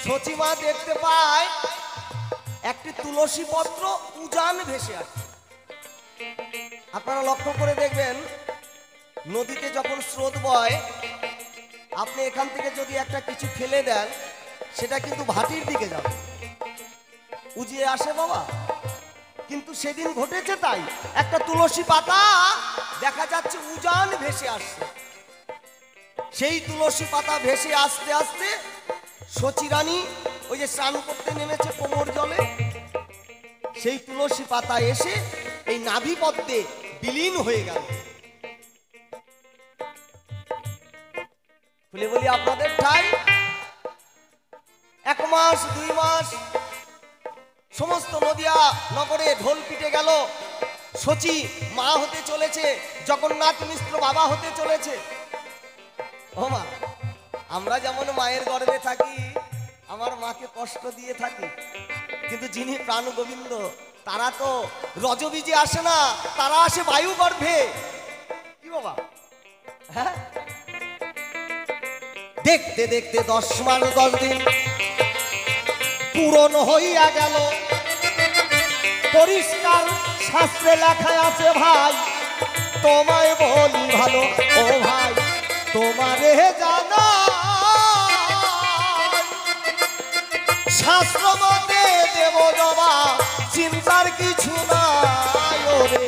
সচিমা দেখতে পায় একটি তুলসী পত্র উজান ভেসে আসে। আপনারা লক্ষ্য করে দেখবেন, নদীতে যখন স্রোত বয়, আপনি এখান থেকে যদি একটা কিছু ফেলে দেন, সেটা কিন্তু ভাটির দিকে যাবে, উজিয়ে আসে বাবা। কিন্তু সেদিন ঘটেছে তাই, একটা তুলসী পাতা দেখা যাচ্ছে উজান ভেসে আসছে। সেই তুলসী পাতা ভেসে আসতে আসতে সচিরানী ওই যে স্নান করতে নেমেছে কোমর জলে, সেই তুলসী পাতা এসে এই নাভি পদ্মে বিলীন হয়ে গেল। খুলে বলি আপনাদের ঠাই, 1 মাস 2 মাস সমস্ত নদিয়া নগরে ঢোল পিটে গেল, শচী মা হতে চলেছে, জগন্নাথ মিশ্র বাবা হতে চলেছে। ও মা, আমরা যেমন মায়ের গর্ভে থাকি, আমার মাকে কষ্ট দিয়ে থাকি, কিন্তু যিনি প্রাণ গোবিন্দ তারা তো রজবীজে আসে না, তারা আসে বায়ু গর্ভে। কি বাবা? হ্যাঁ, দেখতে দেখতে 10 মাস 10 দিন পূরণ হইয়া গেল। পরিষ্কার শাস্ত্রে লেখা আছে ভাই, তোমায় বলি ভালো ও ভাই, তোমারে জানা শাস্ত্র মতে দেব জবাব, চিন্তার কিছু নাই ওরে।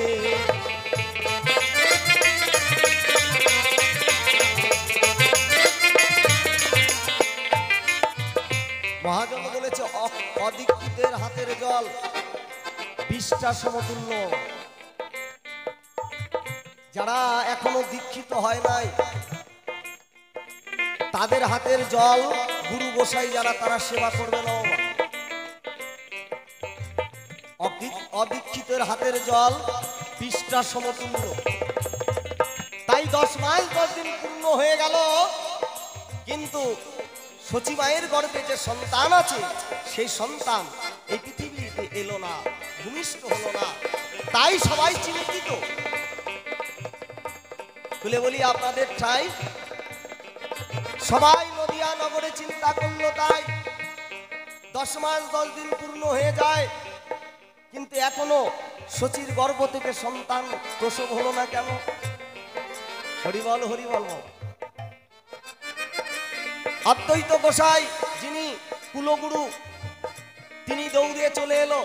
মহাজন বলেছে অদীক্ষিতের হাতের জল 20টা সমতুল্য। যারা এখনো দীক্ষিত হয় নাই তাদের হাতের জল গুরু গোসাই যারা তারা সেবা করবে না। অদীক্ষিতের হাতের জল 20টা সমতুল্য। তাই 10 মাস 10 দিন পূর্ণ হয়ে গেল, কিন্তু শচী মায়ের গর্ভে যে সন্তান আছে সেই সন্তান এই পৃথিবীতে এলো না, ভূমিষ্ঠ হলো না। তাই সবাই চিন্তিত। খুলে বলি আপনাদের ঠাই, সবাই নদিয়া নগরে চিন্তা করলো। তাই 10 মাস 10 দিন পূর্ণ হয়ে যায়, কিন্তু এখনো শচীর গর্ভ থেকে সন্তান প্রসব হলো না কেন? হরিবল হরিবল। অদ্বৈত গোসাই যিনি কুলগুরু, তিনি দৌড়ে চলে এলো,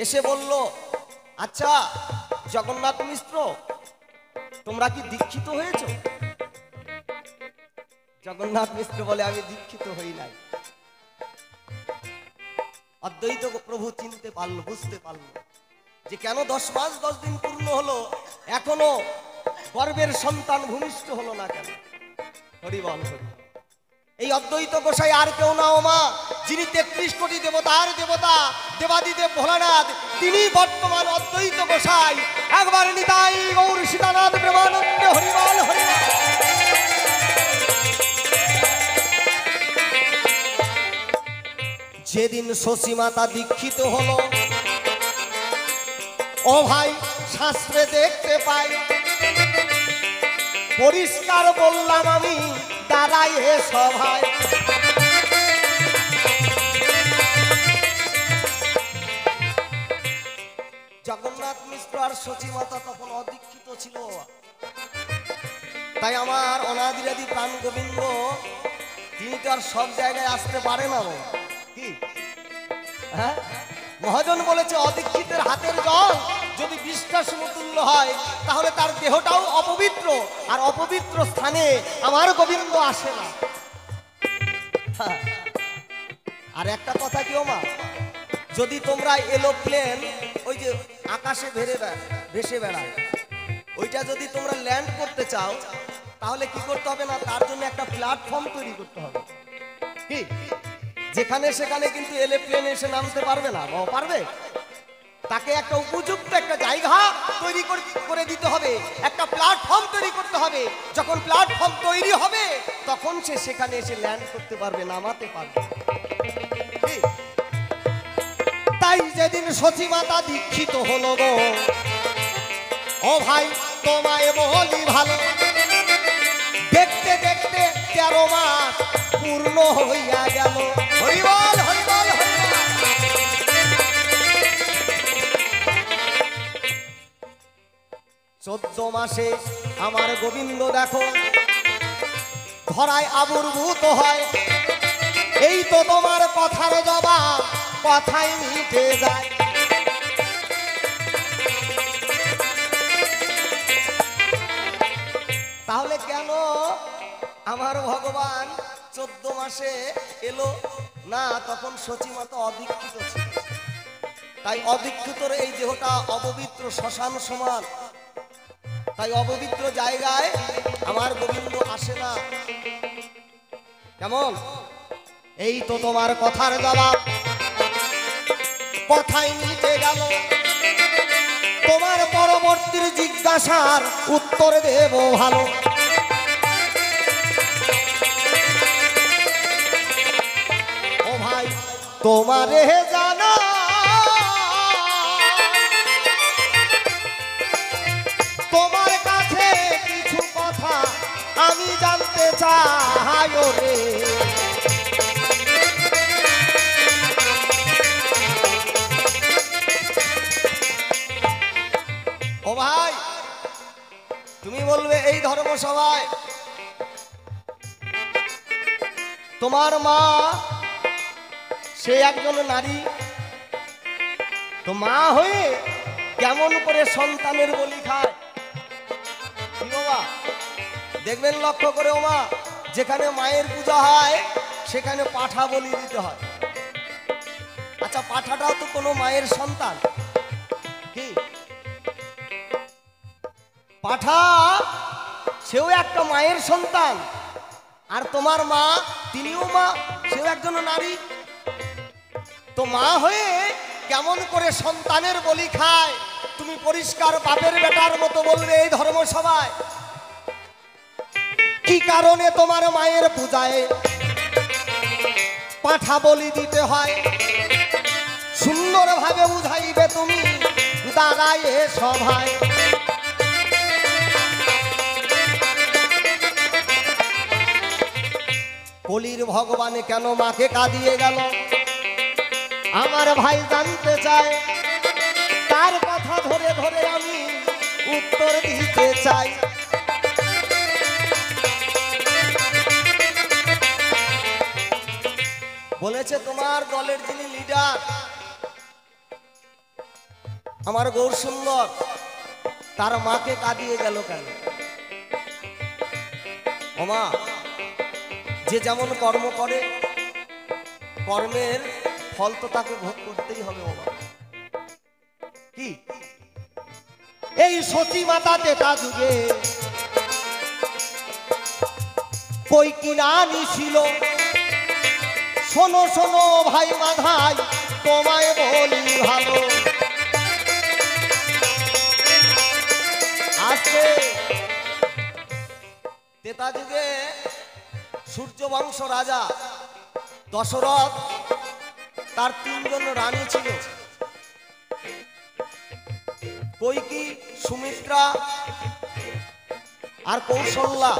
এসে বলল, আচ্ছা জগন্নাথ মিশ্র, তোমরা কি দীক্ষিত হয়েছ? জগন্নাথ মিশ্র বলে, আমি দীক্ষিত হই নাই। অদ্বৈত প্রভু চিনতে পারলো, বুঝতে পারলো যে কেন 10 মাস 10 দিন পূর্ণ হলো, এখনো গর্ভের সন্তান ভূমিষ্ঠ হলো না কেন? হরিবল হরি। এই অদ্বৈত গোসাই আর কেউ না ও মা, যিনি 33 কোটি দেবতার দেবতা দেবাদিদেব ভোলানাথ, তিনি বর্তমান অদ্বৈত গোসাই। একবার নিতাই গৌর সীতানাথ প্রেমানন্দে হরিবল হরি। যেদিন শচী মাতা দীক্ষিত হলো, ও ভাই শাস্ত্রে দেখতে পাই, পরিষ্কার বললাম আমি দাঁড়াই হে সভায়। জগন্নাথ মিশ্র আর শচী মাতা তখন অদীক্ষিত ছিল। তাই আমার অনাদিরাদি প্রাণ গোবিন্দ তিনি তো আর সব জায়গায় আসতে পারে না। কি হ্যাঁ, মহাজন বলেছে অদীক্ষিতের হাতের জল যদি 20টা সমতুল্য হয়, তাহলে তার দেহটাও অপবিত্র, আর অপবিত্র স্থানে আমার গোবিন্দ আসে না। আর একটা কথা কি ও মা, যদি তোমরা এরোপ্লেন ওই যে আকাশে ভেসে বেড়ায়, ওইটা যদি তোমরা ল্যান্ড করতে চাও, তাহলে কি করতে হবে না, তার জন্য একটা প্ল্যাটফর্ম তৈরি করতে হবে। কি যেখানে সেখানে কিন্তু এরোপ্লেন এসে নামতে পারবে না, পারবে? তাকে একটা উপযুক্ত একটা জায়গা তৈরি করে দিতে হবে, একটা প্ল্যাটফর্ম তৈরি করতে হবে। যখন প্ল্যাটফর্ম তৈরি হবে তখন সে সেখানে এসে ল্যান্ড করতে পারবে, নামাতে পারবে। তাই যেদিন শচী মাতা দীক্ষিত হলো গো, ও ভাই তোমায় বলি ভালো, দেখতে দেখতে 13 মাস পূর্ণ হইয়া গেল। হরিবল হরিবল হরিবল। 14 মাসে আমার গোবিন্দ দেখো ধরায় আবির্ভূত হয়। এই তো তোমার কথার জবাব, কথাই মিটে যায়। তাহলে কেন আমার ভগবান 14 মাসে এলো না? তখন শচী মাতা অদীক্ষিত ছিল। তাই অদীক্ষিতর এই দেহটা অপবিত্র, শ্মশান সমান। তাই অপবিত্র জায়গায় আমার গোবিন্দ আসে না। কেমন? এই তো তোমার কথার জবাব, কথাই মিটে গেল। তোমার পরবর্তীর জিজ্ঞাসার উত্তর দেব ভালো। ও ভাই তোমারে জানা তোমার কাছে কিছু কথা আমি জানতে চাই রে। ও ভাই তুমি বলবে এই ধর্মসভায় তোমার মা সে একজন নারী, তো মা হয়ে কেমন করে সন্তানের বলি খায়? কি বাবা দেখবেন লক্ষ্য করে ও মা, যেখানে মায়ের পূজা হয় সেখানে পাঠা বলি দিতে হয়। আচ্ছা পাঠাটাও তো কোনো মায়ের সন্তান, কি পাঠা সেও একটা মায়ের সন্তান। আর তোমার মা তিনিও মা, সেও একজন নারী। তো মা হয়ে কেমন করে সন্তানের বলি খায় তুমি পরিষ্কার বাপের বেটার মতো বলবে এই ধর্মসভায়? কি কারণে তোমার মায়ের পূজায় পাঠা বলি দিতে হয়? সুন্দরভাবে বুঝাইবে তুমি দাঁড়ায় এ সভায়। কলির ভগবানে কেন মাকে কাঁদিয়ে গেল আমার ভাই জানতে চায়, তার কথা ধরে ধরে আমি উত্তর দিতে চাই। বলেছে তোমার দলের যিনি লিডার আমার গৌর সুন্দর, তার মাকে কাঁদিয়ে গেল কেন? ও মা, যে যেমন কর্ম করে কর্মের ফল তো তাকে ভোগ করতেই হবে। ও মা কি এই সতী মাতা তেতা যুগে কই কিনা নিছিল, শোনো শোনো ভাই মাধাই তোমায় বলি ভালো। আজকে তেতা যুগে সূর্য বংশ রাজা দশরথ, তার 3 জন রানী ছিল, কৈকি, সুমিত্রা আর কৌশল্যা।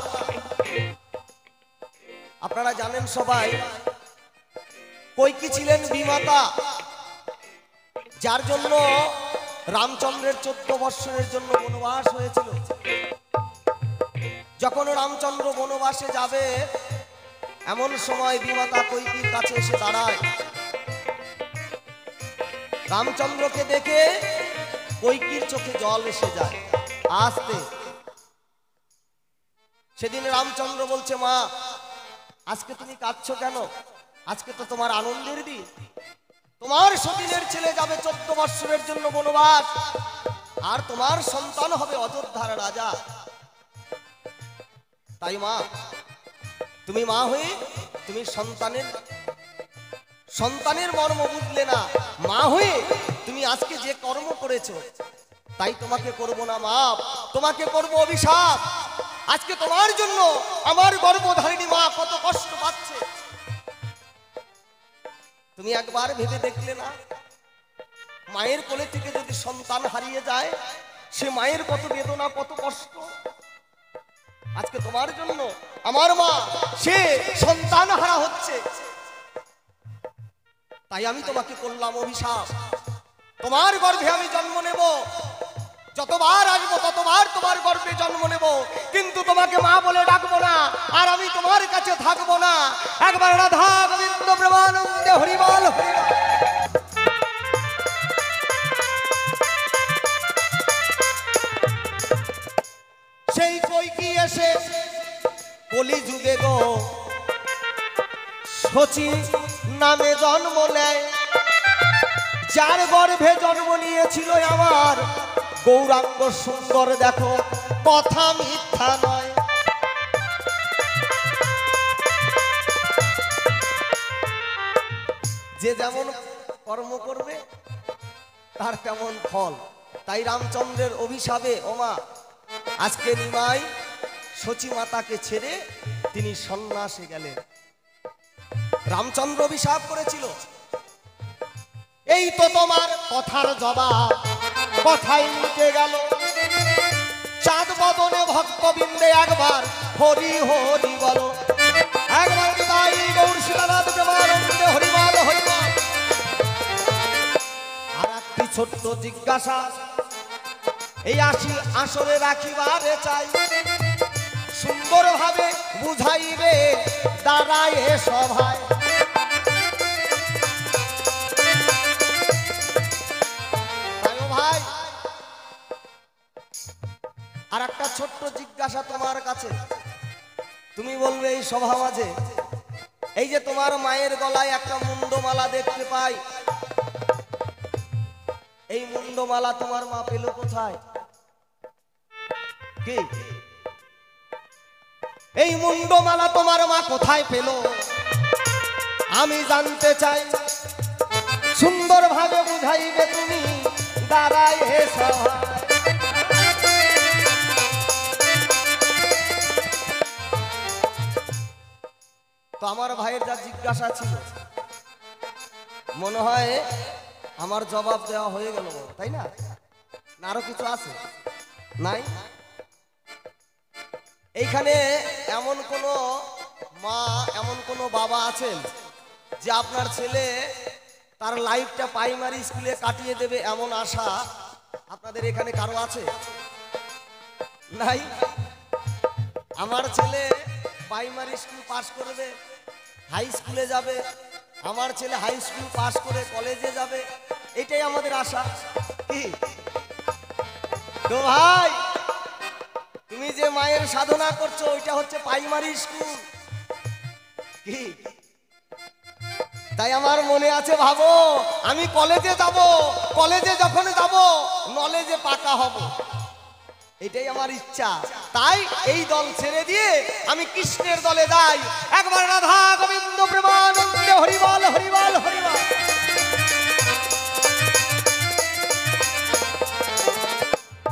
আপনারা জানেন সবাই কৈকি ছিলেন বিমাতা, যার জন্য রামচন্দ্রের 14 বৎসরের জন্য বনবাস হয়েছিল। যখন রামচন্দ্র বনবাসে যাবে এমন সময় বিমাতা কৈকির কাছে এসে দাঁড়ায়। রামচন্দ্রকে দেখে কৈকির চোখে জল এসে যায় আসতে। সেদিন রামচন্দ্র বলছে, মা আজকে তুমি কাঁদছো কেন? আজকে তো তোমার আনন্দের দিন, তোমার সতীনের ছেলে যাবে 14 বৎসরের জন্য বনবাস, আর তোমার সন্তান হবে অযোধ্যার রাজা। তাই মা, তুমি মা হয়ে তুমি সন্তানের মর্ম বুঝলে না। মা হয়ে তুমি আজকে যে কর্ম করেছো তাই তোমাকে করব না মাপ, তোমাকে করব অভিশাপ। আজকে তোমার জন্য আমার গর্ভধারিণী মা কত কষ্ট পাচ্ছে। তুমি একবার ভেবে দেখলে না, মায়ের কোলে থেকে যদি সন্তান হারিয়ে যায় সে মায়ের কত বেদনা, কত কষ্ট। আজকে তোমার জন্য আমার মা সে সন্তান হারা হচ্ছে, তাই আমি তোমাকে করলাম অভিশাপ। তোমার গর্ভে আমি জন্ম নেব, যতবার আসবো ততবার তোমার গর্ভে জন্ম নেব, কিন্তু তোমাকে মা বলে ডাকবো না, আর আমি তোমার কাছে থাকবো না। একবার রাধা গোবিন্দ প্রেমানন্দে হরিবল হরিবল। সেই কৈকি এসে কলি যুগে গো শচী নামে জন্ম নেয়, যার গর্ভে জন্ম নিয়েছিল আমার গৌরাঙ্গ সুন্দর। দেখো কথা মিথ্যা নয়। যে যেমন কর্ম করবে তার তেমন ফল। তাই রামচন্দ্রের অভিশাপে ওমা আজকে নিমাই সচী মাতাকে ছেড়ে তিনি সন্ন্যাসে গেলেন। রামচন্দ্র অভিশাপ করেছিল, এই তো তোমার কথার জবাব, কথাই মিটে গেল। চাঁদ বদনে ভক্তবৃন্দে একবার হরি হরি বলো, একবার তাই গৌর শিলানাথ প্রেমানন্দে হরিবল হরিবল। আর একটি ছোট্ট জিজ্ঞাসা এই আসরে রাখিবারে চাই, সুন্দরভাবে বুঝাইবে দাঁড়ায় সভায়। ভাই আর একটা ছোট্ট জিজ্ঞাসা তোমার কাছে, তুমি বলবে এই সভা মাঝে এই যে তোমার মায়ের গলায় একটা মুন্ডমালা দেখতে পাই, এই মুন্ডমালা তোমার মা পেল কোথায়? কি এই মুন্ডমালা তোমার মা কোথায় পেল আমি জানতে চাই, সুন্দরভাবে বুঝাইবে তুমি দাঁড়ায় সভায়। তো আমার ভাইয়ের যা জিজ্ঞাসা ছিল মনে হয় আমার জবাব দেওয়া হয়ে গেল, তাই না? আরো কিছু আছে নাই? এইখানে এমন কোন মা এমন কোন বাবা আছেন যে আপনার ছেলে তার লাইফটা প্রাইমারি স্কুলে কাটিয়ে দেবে এমন আশা আপনাদের এখানে কারো আছে? নাই? আমার ছেলে প্রাইমারি স্কুল পাস করবে, হাই স্কুলে যাবে, আমার ছেলে হাই স্কুল পাস করে কলেজে যাবে, এটাই আমাদের আশা। কি তো ভাই তুমি যে মায়ের সাধনা করছো ওইটা হচ্ছে প্রাইমারি স্কুল। কি তাই আমার মনে আছে, ভাবো আমি কলেজে যাব, কলেজে যখন যাব নলেজে পাকা হব, এটাই আমার ইচ্ছা। তাই এই দল ছেড়ে দিয়ে আমি কৃষ্ণের দলে যাই। একবার রাধা গোবিন্দ প্রেমানন্দে হরিবল হরিবল হরিবল।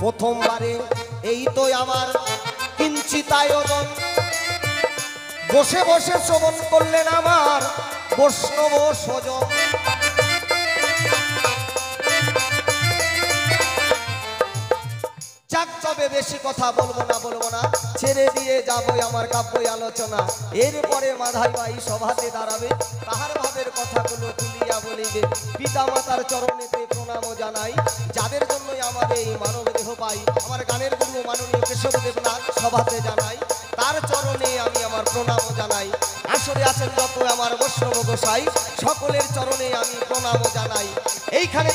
প্রথমবারে এই তো আমার কিঞ্চিত আয়োজন, বসে বসে শ্রবণ করলেন আমার বৈষ্ণব স্বজন। যাক তবে বেশি কথা বলবো না, ছেড়ে দিয়ে যাবো আমার কাব্য আলোচনা। এরপরে মাধাই ভাই সভাতে দাঁড়াবে, তাহার ভাবের কথাগুলো তুলিয়া বলিবে। পিতা মাতার চরণেতে প্রণাম জানাই, যাদের জন্যই আমার এই মানব দেহ পাই। আমার গানের গুরু মাননীয় কেশব দেবনাথ সভাতে জানাই, তার চরণে আমি আমার প্রণাম জানাই। আসরে আছেন যত আমার বৈষ্ণব গোসাই, সকলের চরণে আমি প্রণাম জানাই। এইখান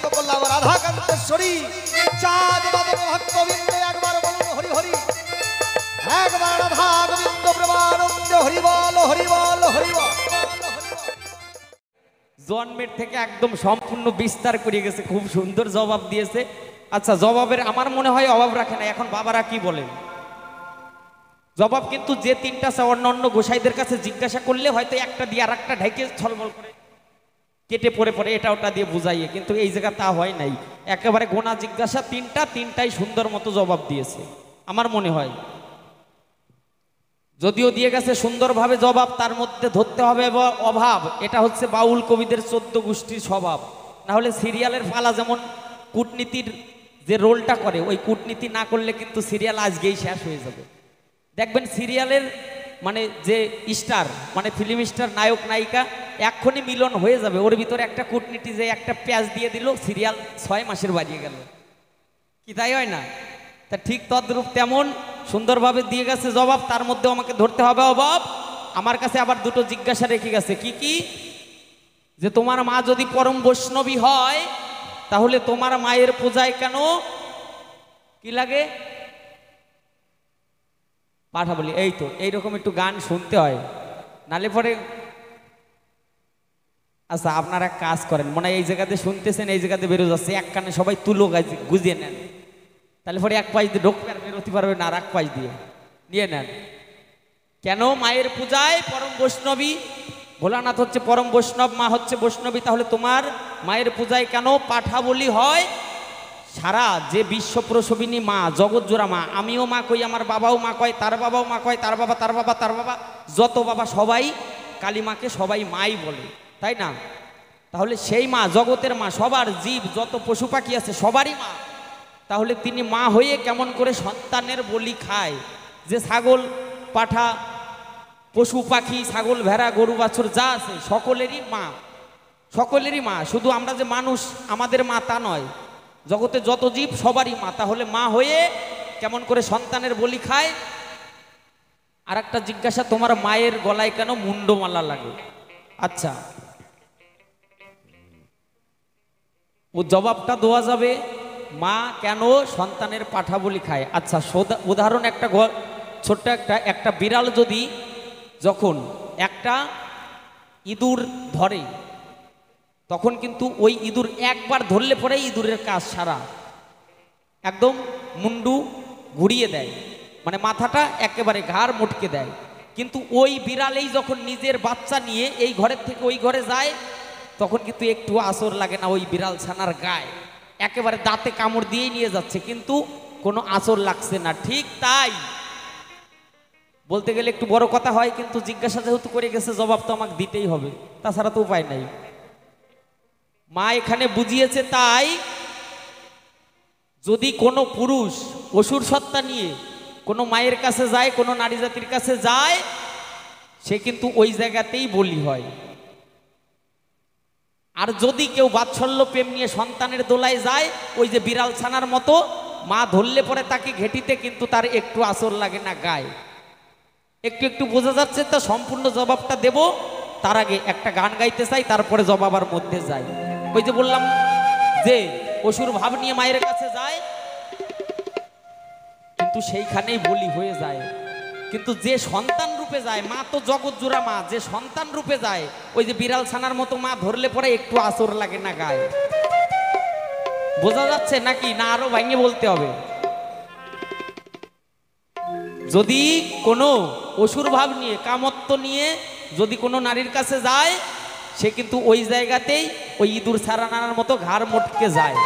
তো করলাম রাধাকান্তেশ্বরী। চাঁদ বাদল ভক্তবৃন্দে একবার বলুন হরি হরি, একবার রাধা গোবিন্দ প্রেমানন্দে হরিবল হরিবল হরিবল। জন্মের থেকে একদম সম্পূর্ণ বিস্তার করে গেছে, খুব সুন্দর জবাব দিয়েছে। আচ্ছা, জবাবের আমার মনে হয় অভাব রাখে না। এখন বাবারা কি বলেন? জবাব কিন্তু যে তিনটা অন্য গোসাইদের কাছে জিজ্ঞাসা করলে হয়তো একটা দিয়ে আর একটা ঢেকে ছলবল করে কেটে পড়ে এটা ওটা দিয়ে বুঝাইয়ে, কিন্তু এই জায়গা তা হয় নাই। একেবারে গোনা জিজ্ঞাসা তিনটাই সুন্দর মতো জবাব দিয়েছে আমার মনে হয়। যদিও দিয়ে গেছে সুন্দরভাবে জবাব, তার মধ্যে ধরতে হবে অভাব। এটা হচ্ছে বাউল কবিদের 14 গোষ্ঠীর স্বভাব। না হলে সিরিয়ালের পালা যেমন কূটনীতির যে রোলটা করে, ওই কূটনীতি না করলে কিন্তু সিরিয়াল আজকেই শেষ হয়ে যাবে। দেখবেন সিরিয়ালের মানে যে স্টার, মানে ফিল্ম স্টার, নায়ক নায়িকা এক্ষুনি মিলন হয়ে যাবে, ওর ভিতরে একটা কূটনীতি যে একটা প্যাচ দিয়ে দিল, সিরিয়াল 6 মাসের বাড়িয়ে গেল। কি তাই হয় না? তা ঠিক তদ্রূপ তেমন সুন্দরভাবে দিয়ে গেছে জবাব, তার মধ্যেও আমাকে ধরতে হবে অভাব। আমার কাছে আবার দুটো জিজ্ঞাসা রেখে গেছে। কি যে তোমার মা যদি পরম বৈষ্ণবী হয় তাহলে তোমার মায়ের পূজায় কেন কি লাগে পাঠা বলি? এই তো এইরকম একটু গান শুনতে হয়, নালে পরে। আচ্ছা, আপনারা এক কাজ করেন, মনে হয় এই জায়গাতে শুনতেছেন, এই জায়গাতে বেরো যাচ্ছে, এক কানে সবাই তুলো গুজিয়ে নেন, তাহলে পরে এক পাশ দিয়ে ঢুকতে আর বেরোতে পারবে না, আর এক পাশ দিয়ে নিয়ে নেন। কেন মায়ের পূজায় পরম বৈষ্ণবী? ভোলানাথ হচ্ছে পরম বৈষ্ণব, মা হচ্ছে বৈষ্ণবী, তাহলে তোমার মায়ের পূজায় কেন পাঠা বলি হয়? সারা যে বিশ্ব প্রসবিনী মা, জগৎজোড়া মা, আমিও মা কই, আমার বাবাও মা কয়, তার বাবাও মা কয়, তার বাবা, তার বাবা, তার বাবা, যত বাবা সবাই কালীমাকে সবাই মাই বলে, তাই না? তাহলে সেই মা, জগতের মা, সবার জীব যত পশু পাখি আছে সবারই মা। তাহলে তিনি মা হয়ে কেমন করে সন্তানের বলি খায়? যে ছাগল, পাঠা, পশু পাখি, ছাগল, ভেড়া, গরু, বাছুর যা আছে সকলেরই মা, সকলেরই মা। শুধু আমরা যে মানুষ আমাদের মা তা নয়, জগতে যত জীব সবারই মা। তাহলে মা হয়ে কেমন করে সন্তানের বলি খায়? আর একটা জিজ্ঞাসা, তোমার মায়ের গলায় কেন মুন্ডমালা লাগে? আচ্ছা, ও জবাবটা দেওয়া যাবে, মা কেন সন্তানের পাঠা বলি খায়। আচ্ছা, উদাহরণ একটা, ছোট্ট একটা বিড়াল যদি যখন একটা ইঁদুর ধরে, তখন কিন্তু ওই ইঁদুর একবার ধরলে পরে ইঁদুরের কাজ সারা, একদম মুন্ডু ঘুরিয়ে দেয়, মানে মাথাটা একেবারে ঘাড় মটকে দেয়। কিন্তু ওই বিড়ালেই যখন নিজের বাচ্চা নিয়ে এই ঘরের থেকে ওই ঘরে যায়, তখন কিন্তু একটু আসর লাগে না ওই বিড়াল ছানার গায়ে, একেবারে দাঁতে কামড় দিয়েই নিয়ে যাচ্ছে, কিন্তু কোনো আসর লাগছে না। ঠিক তাই, বলতে গেলে একটু বড় কথা হয়, কিন্তু জিজ্ঞাসা যেহেতু করে গেছে জবাব তো আমাকে দিতেই হবে, তাছাড়া তো উপায় নাই। মা এখানে বুঝিয়েছে, তাই যদি কোনো পুরুষ অসুর সত্তা নিয়ে কোনো মায়ের কাছে যায়, কোনো নারী জাতির কাছে যায়, সে কিন্তু ওই জায়গাতেই বলি হয়। আর যদি কেউ বাৎসল্য প্রেম নিয়ে সন্তানের দোলায় যায়, ওই যে বিড়াল ছানার মতো মা ধরলে পরে তাকে ঘেটিতে কিন্তু তার একটু আসর লাগে না গায়ে। একটু একটু বোঝা যাচ্ছে তো? সম্পূর্ণ জবাবটা দেব, তার আগে একটা গান গাইতে চাই, তারপরে জবাবার মধ্যে যাই। ওই যে বললাম যে অসুর ভাব নিয়ে মায়ের কাছে যায়, কিন্তু সেইখানেই বলি হয়ে যায়। কিন্তু যে সন্তান রূপে যায়, মা তো জগৎ জোড়া মা, যে সন্তান রূপে যায়, ওই যে বিড়াল ছানার মতো মা ধরলে পরে একটু আসর লাগে না গায়ে। বোঝা যাচ্ছে নাকি, না আরো ভাঙিয়ে বলতে হবে? যদি কোনো অসুর ভাব নিয়ে, কামত্ব নিয়ে যদি কোনো নারীর কাছে যায়, সে কিন্তু ওই জায়গাতেই ওই ইঁদুর ছাড়ানার মতো ঘাড় মটকে যায়,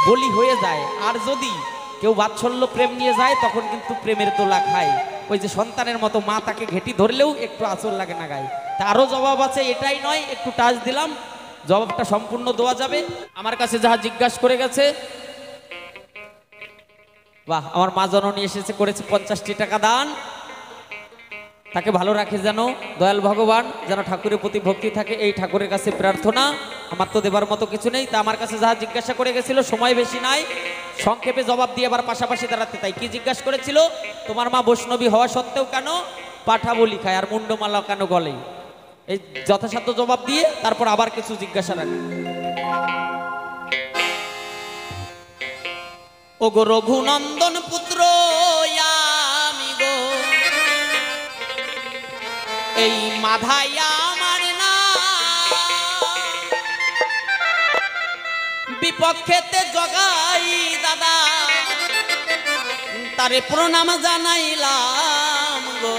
বলি হয়ে যায়। আর যদি কেউ বাৎসল্য প্রেম নিয়ে যায়, তখন কিন্তু প্রেমের তোলা খায়, ওই যে সন্তানের মতো মা তাকে ঘেটি ধরলেও একটু আসর লাগে না গায়ে। তা আরো জবাব আছে, এটাই নয়, একটু টাচ দিলাম, জবাবটা সম্পূর্ণ দেওয়া যাবে। আমার কাছে যাহা জিজ্ঞাসা করে গেছে, বাহ, আমার মা জননী এসেছে, করেছে 50টি টাকা দান, তাকে ভালো রাখে যেন দয়াল ভগবান, যেন ঠাকুরের প্রতি ভক্তি থাকে, এই ঠাকুরের কাছে প্রার্থনা। আমার তো দেবার মতো কিছু নেই। তা আমার কাছে যাহা জিজ্ঞাসা করে গেছিল, সময় বেশি নাই, সংক্ষেপে জবাব দিয়ে আবার পাশাপাশি দাঁড়াতে। তাই কি জিজ্ঞাসা করেছিল? তোমার মা বৈষ্ণবী হওয়া সত্ত্বেও কেন পাঠা বলি খায় আর মুন্ডমালা কেন গলে? এই যথাসাধ্য জবাব দিয়ে তারপর আবার কিছু জিজ্ঞাসা রাখে। ও গো রঘুনন্দন পুত্র আমি গো, এই মাধাই আমার না, বিপক্ষেতে জগাই দাদা, তারে প্রণাম জানাইলাম গো,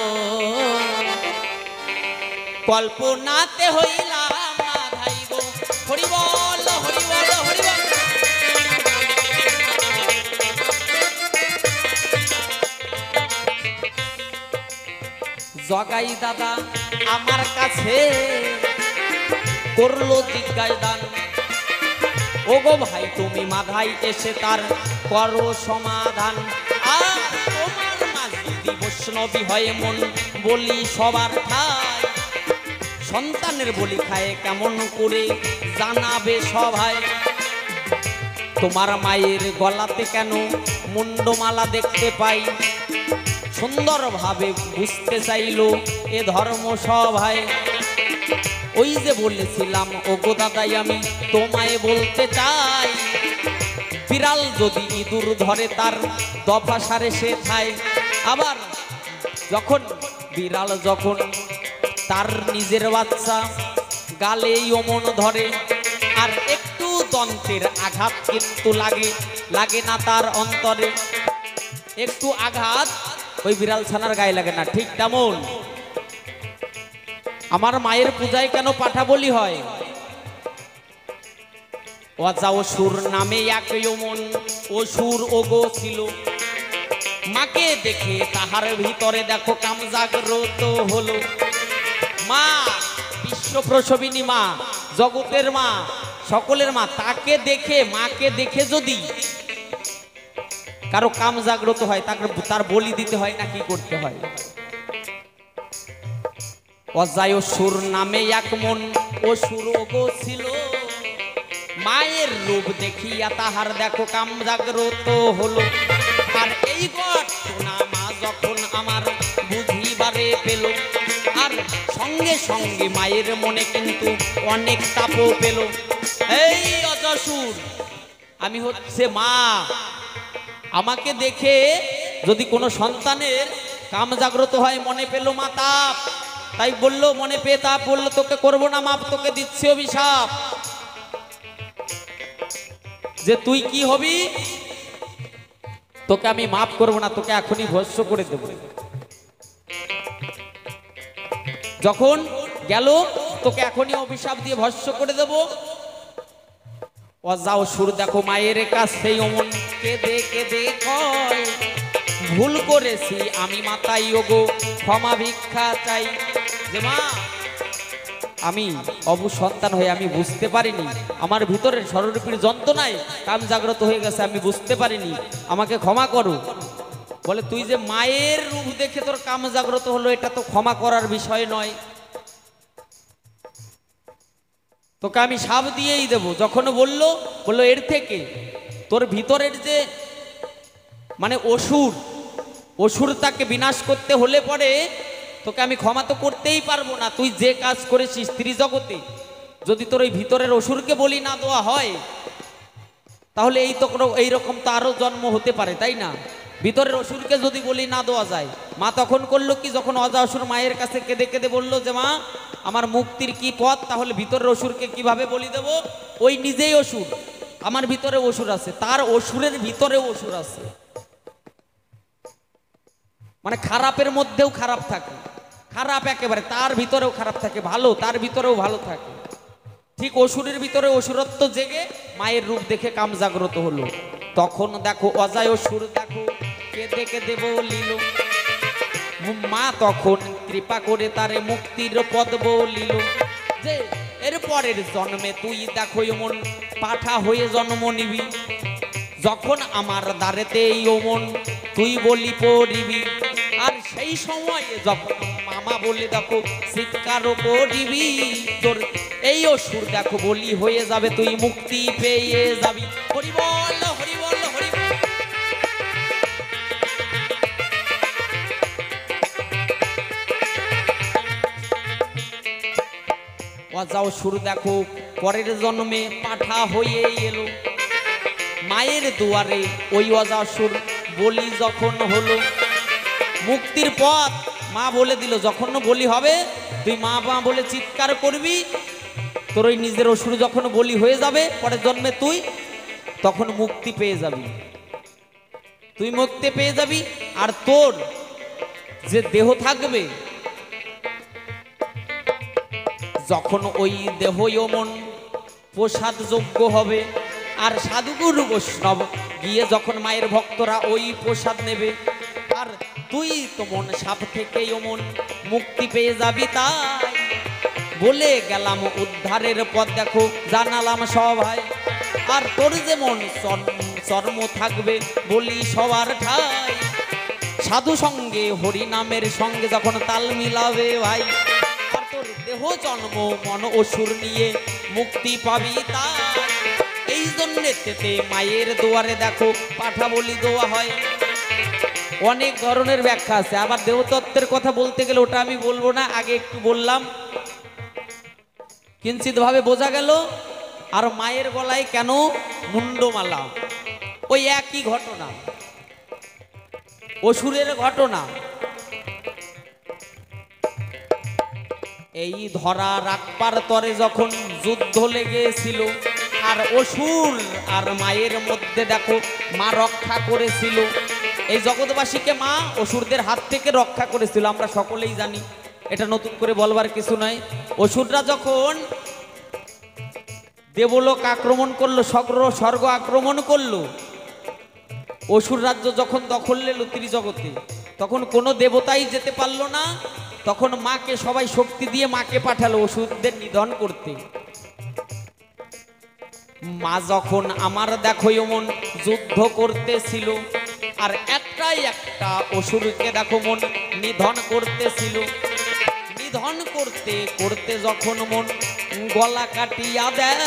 কল্পনাতে হইলাম মাধাই গো। হরি বল, হরি বল, হরি বল। জগাই দাদা আমার কাছে করলো জিজ্ঞাসা দান, ও গো ভাই তুমি মাধাই এসে তার করো সমাধান। আর তোমার মা যদি বৈষ্ণবী হয় মন বলি সবার ঠাই, সন্তানের বলি খায় কেমন করে জানাবে সবাই। তোমার মায়ের গলাতে কেন মুন্ডমালা দেখতে পাই, সুন্দরভাবে বুঝতে চাইলো এ ধর্ম সভায়। ওই যে বলেছিলাম ও গো দাদাই আমি তোমায় বলতে চাই, বিড়াল যদি ইঁদুর ধরে তার দফা সারে সে খায়। আবার যখন বিড়াল যখন তার নিজের বাচ্চা গালেই অমন ধরে, আর একটু দন্তের আঘাত কিন্তু লাগে না তার অন্তরে, একটু আঘাত ওই বিড়াল ছানার গায়ে লাগে না। ঠিক তেমন আমার মায়ের পূজায় কেন পাঠা বলি হয়? অজা অসুর নামে এক যমন অসুর ওগো ছিল। মাকে দেখে তাহার ভিতরে দেখো কাম জাগ্রত হলো। মা বিশ্ব প্রসবিনী মা, জগতের মা, সকলের মা, তাকে দেখে, মাকে দেখে যদি কারো কাম জাগ্রত হয় তার বলি দিতে হয় না কি করতে হয়? অজায় অসুর নামে এক মন অসুর ওগো ছিল। মায়ের রূপ দেখিয়া তাহার দেখো কাম জাগ্রত হলো। আর এই ঘটনা মা যখন আমার বুঝিবারে পেল, আর সঙ্গে সঙ্গে মায়ের মনে কিন্তু অনেক তাপও পেল। এই অজাসুর, আমি হচ্ছে মা, আমাকে দেখে যদি কোনো সন্তানের কাম জাগ্রত হয়, মনে পেল মা তাপ, তাই বললো মনে পেয়ে তাপ বললো তোকে করবো না মাপ, তোকে দিচ্ছি অভিশাপ যে তুই কি হবি, তোকে আমি মাফ করবো না, তোকে এখনই ভস্ম করে দেব। যখন গেল তোকে এখনই অভিশাপ দিয়ে ভস্ম করে দেব। অজা অসুর দেখো মায়ের কাছে অমন কেঁদে কেঁদে কয়, ভুল করেছি আমি মাতাই ওগো ক্ষমা ভিক্ষা চাই। যে মা, আমি অবু সন্তান হয়ে আমি বুঝতে পারিনি, আমার ভিতরের স্বরূপীর যন্ত্রণায় কাম জাগ্রত হয়ে গেছে, আমি বুঝতে পারিনি, আমাকে ক্ষমা করো। বলে তুই যে মায়ের রূপ দেখে তোর কাম জাগ্রত হলো, এটা তো ক্ষমা করার বিষয় নয়, তোকে আমি শাপ দিয়েই দেব। যখন বললো এর থেকে তোর ভিতরের যে মানে অসুর তাকে বিনাশ করতে হলে পরে তোকে আমি ক্ষমা তো করতেই পারবো না। তুই যে কাজ করেছিস স্ত্রী জগতে, যদি তোর ওই ভিতরের অসুরকে বলি না দেওয়া হয়, তাহলে এইরকম তো আরো জন্ম হতে পারে, তাই না? ভিতরের অসুরকে যদি বলি না দেওয়া যায়, মা তখন করলো কি, যখন অজা অসুর মায়ের কাছে কেঁদে কেঁদে বললো যে মা আমার মুক্তির কি পথ, তাহলে ভিতরের অসুরকে কিভাবে বলি দেব? ওই নিজেই অসুর, আমার ভিতরে অসুর আছে, তার অসুরের ভিতরেও অসুর আছে, মানে খারাপের মধ্যেও খারাপ থাকে, খারাপ একেবারে তার ভিতরেও খারাপ থাকে, ভালো তার ভিতরেও ভালো থাকে। ঠিক অসুরের ভিতরে অসুরত্ব জেগে মায়ের রূপ দেখে কাম জাগ্রত হলো। তখন দেখো অজায় অসুর দেখো কেঁদে কেঁদে বলিল, মা তখন কৃপা করে তারে মুক্তির পদ বলিল যে এর পরের জন্মে তুই দেখো এমন পাঠা হয়ে জন্ম নিবি, যখন আমার দ্বারেতে ওমন তুই বলি পড়িবি, আর সেই সময়ে যখন মামা বলে দেখো চিৎকারও করিবি, তোর এই অসুর দেখো বলি হয়ে যাবে, তুই মুক্তি পেয়ে যাবি। হরি বল হরি বল হরি বল। অজা অসুর দেখো পরের জন্মে পাঠা হয়ে এলো, মায়ের দুয়ারে ওই অজা অসুর বলি যখন হলো, মুক্তির পথ মা বলে দিল, যখন বলি হবে তুই মা মা বলে চিৎকার করবি, তোর ওই নিজের অসুর যখন বলি হয়ে যাবে পরের জন্মে তুই তখন মুক্তি পেয়ে যাবি, তুই মুক্তি পেয়ে যাবি। আর তোর যে দেহ থাকবে, যখন ওই দেহ মন প্রসাদ যোগ্য হবে, আর সাধুগুরু বৈষ্ণব গিয়ে যখন মায়ের ভক্তরা ওই প্রসাদ নেবে, আর তুই তো মন সাপ থেকে মন মুক্তি পেয়ে যাবি। তাই বলে গেলাম উদ্ধারের পথ দেখো জানালাম সবাই, আর তোর যেমন চর্ম থাকবে বলি সবার ঠাই, সাধু সঙ্গে হরি নামের সঙ্গে যখন তাল মিলাবে ভাই, আর তোর দেহ জন্ম মন অসুর নিয়ে মুক্তি পাবি। তাই এই জন্যে মায়ের দুয়ারে দেখো পাঠা বলি দেওয়া হয়। অনেক ধরনের ব্যাখ্যা আছে, আবার দেবতত্ত্বের কথা বলতে গেলে ওটা আমি বলবো না, আগে একটু বললাম কিঞ্চিত ভাবে বোঝা গেল। আর মায়ের গলায় কেন মুন্ডমালা, ওই একই ঘটনা, অসুরের ঘটনা। এই ধরা রাখবার তরে যখন যুদ্ধ লেগেছিল, আর অসুর আর মায়ের মধ্যে দেখো মা রক্ষা করেছিল, এই জগৎবাসীকে মা অসুরদের হাত থেকে রক্ষা করেছিল, আমরা সকলেই জানি, এটা নতুন করে বলবার কিছু নয়। অসুররা যখন দেবলোক আক্রমণ করলো, স্বর্গ আক্রমণ করলো। অসুর রাজ্য যখন দখল নিল ত্রিজগতে, তখন কোনো দেবতাই যেতে পারলো না। তখন মাকে সবাই শক্তি দিয়ে মাকে পাঠালো অসুরদের নিধন করতে। মা যখন আমার দেখো মন যুদ্ধ করতেছিল, আর একটাই একটা অসুরকে দেখো মন নিধন করতেছিল। নিধন করতে করতে যখন মন গলা কাটিয়া দেয়,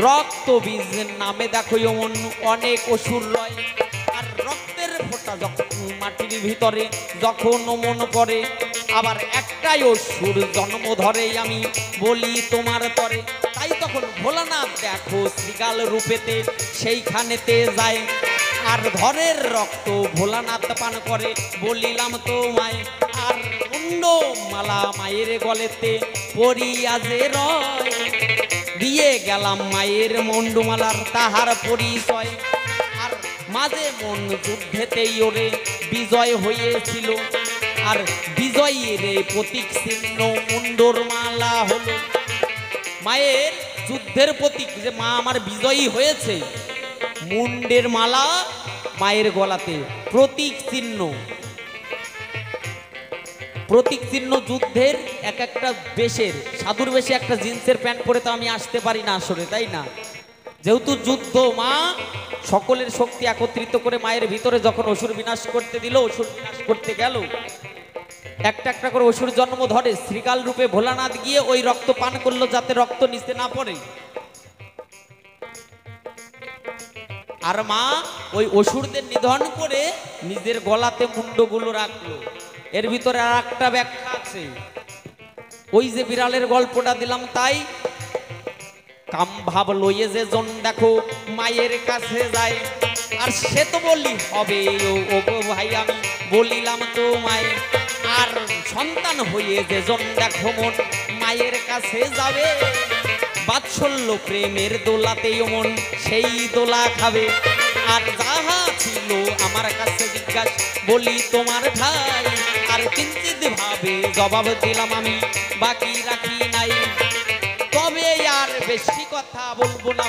রক্ত বীজ নামে দেখো মন অনেক অসুর রয়। আর রক্তের ফোঁটা যখন মাটির ভিতরে যখন মন পড়ে, আবার একটাই অসুর জন্ম ধরে আমি বলি তোমার তরে। তাই তখন ভোলানাথ দেখো শ্রীকাল রূপেতে সেইখানেতে যায়, আর ধরের রক্ত ভোলানাথ পান করে বলিলাম তোমায়। আর মুন্ড মালা মায়ের গলেতে পরিয়া যে রয়, দিয়ে গেলাম মায়ের মুন্ডমালার তাহার পরিচয়। আর মাঝে মন যুদ্ধেতেই ওরে বিজয় হয়েছিল, আর বিজয়ের প্রতীক চিহ্ন মুন্ডর মালা হলো। মায়ের যুদ্ধের প্রতীক যে মা আমার বিজয়ী হয়েছে, মুন্ডের মালা মায়ের গলাতে প্রতীক চিহ্ন। প্রতীক চিহ্ন যুদ্ধের এক একটা বেশের, সাধুর বেশে একটা জিন্সের প্যান্ট পরে তো আমি আসতে পারি না আসরে, তাই না? যেহেতু যুদ্ধ, মা সকলের শক্তি একত্রিত করে মায়ের ভিতরে যখন অসুর বিনাশ করতে দিল, অসুর বিনাশ করতে গেল, একটা একটা করে অসুর জন্ম ধরে। শ্রীকাল রূপে ভোলানাথ গিয়ে ওই রক্ত পান করলো যাতে রক্ত নিচে না পড়ে। আর মা ওই অসুরদের নিধন করে নিজের গলাতে মুন্ডগুলো রাখলো। এর ভিতরে আর একটা ব্যাখ্যা আছে, ওই যে বিড়ালের গল্পটা দিলাম তাই। কাম ভাব লইয়ে যে জন দেখো মায়ের কাছে যায়, আর সে তো বলি হবে ও গো ভাই আমি বলিলাম তোমায়। আর সন্তান হয়ে যে জন দেখো মন মায়ের কাছে যাবে, বাৎসল্য প্রেমের দোলাতেই মন সেই দোলা খাবে। আর যাহা ছিল আমার কাছে জিজ্ঞাসা বলি তোমার ভাই, আর কিঞ্চিত ভাবে জবাব দিলাম আমি বাকি রাখি নাই। তবে আর বেশি কথা বলবো না।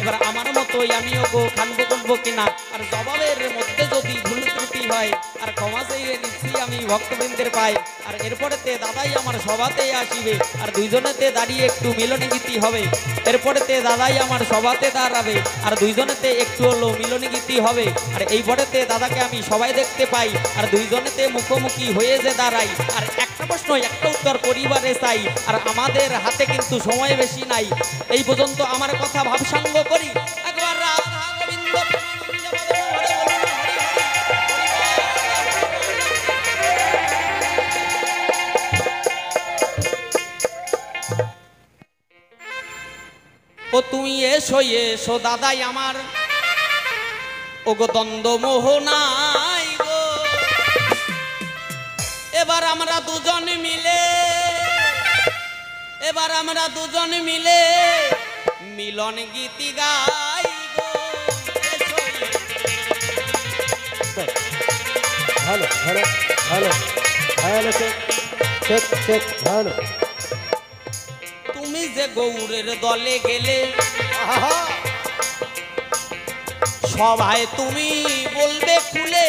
এবার আমার মতোই আমিও গো খানবো করবো কিনা, আর জবাবের মধ্যে যদি ভুল ত্রুটি হয় আর ক্ষমা চাইয়ে নিচ্ছি আমি ভক্তবৃন্দের পাই। আর এরপরেতে দাদাই আমার সভাতে আসিবে, আর দুইজনেতে দাঁড়িয়ে একটু মিলনী গীতি হবে। এরপরেতে দাদাই আমার সভাতে দাঁড়াবে, আর দুইজনেতে একটু হলো মিলনী গীতি হবে। আর এই পরেতে দাদাকে আমি সবাই দেখতে পাই, আর দুইজনেতে মুখোমুখি হয়ে যে দাঁড়াই। আর একটা প্রশ্ন একটা উত্তর পরিবারে চাই, আর আমাদের হাতে কিন্তু সময় বেশি নাই। এই পর্যন্ত আমার কথা ভাবসাঙ্গ করি। একবার রাধা গোবিন্দ ও তুমি এসো এসো দাদাই আমার, ও গো দ্বন্দ্ব মোহনাই গো। এবার আমরা দুজন মিলে মিলন গীতি গাই গো। ভালো ভালো ভালো ভালো চেক ভালো। তুমি যে গৌরের দলে গেলে সবাই তুমি বলবে খুলে,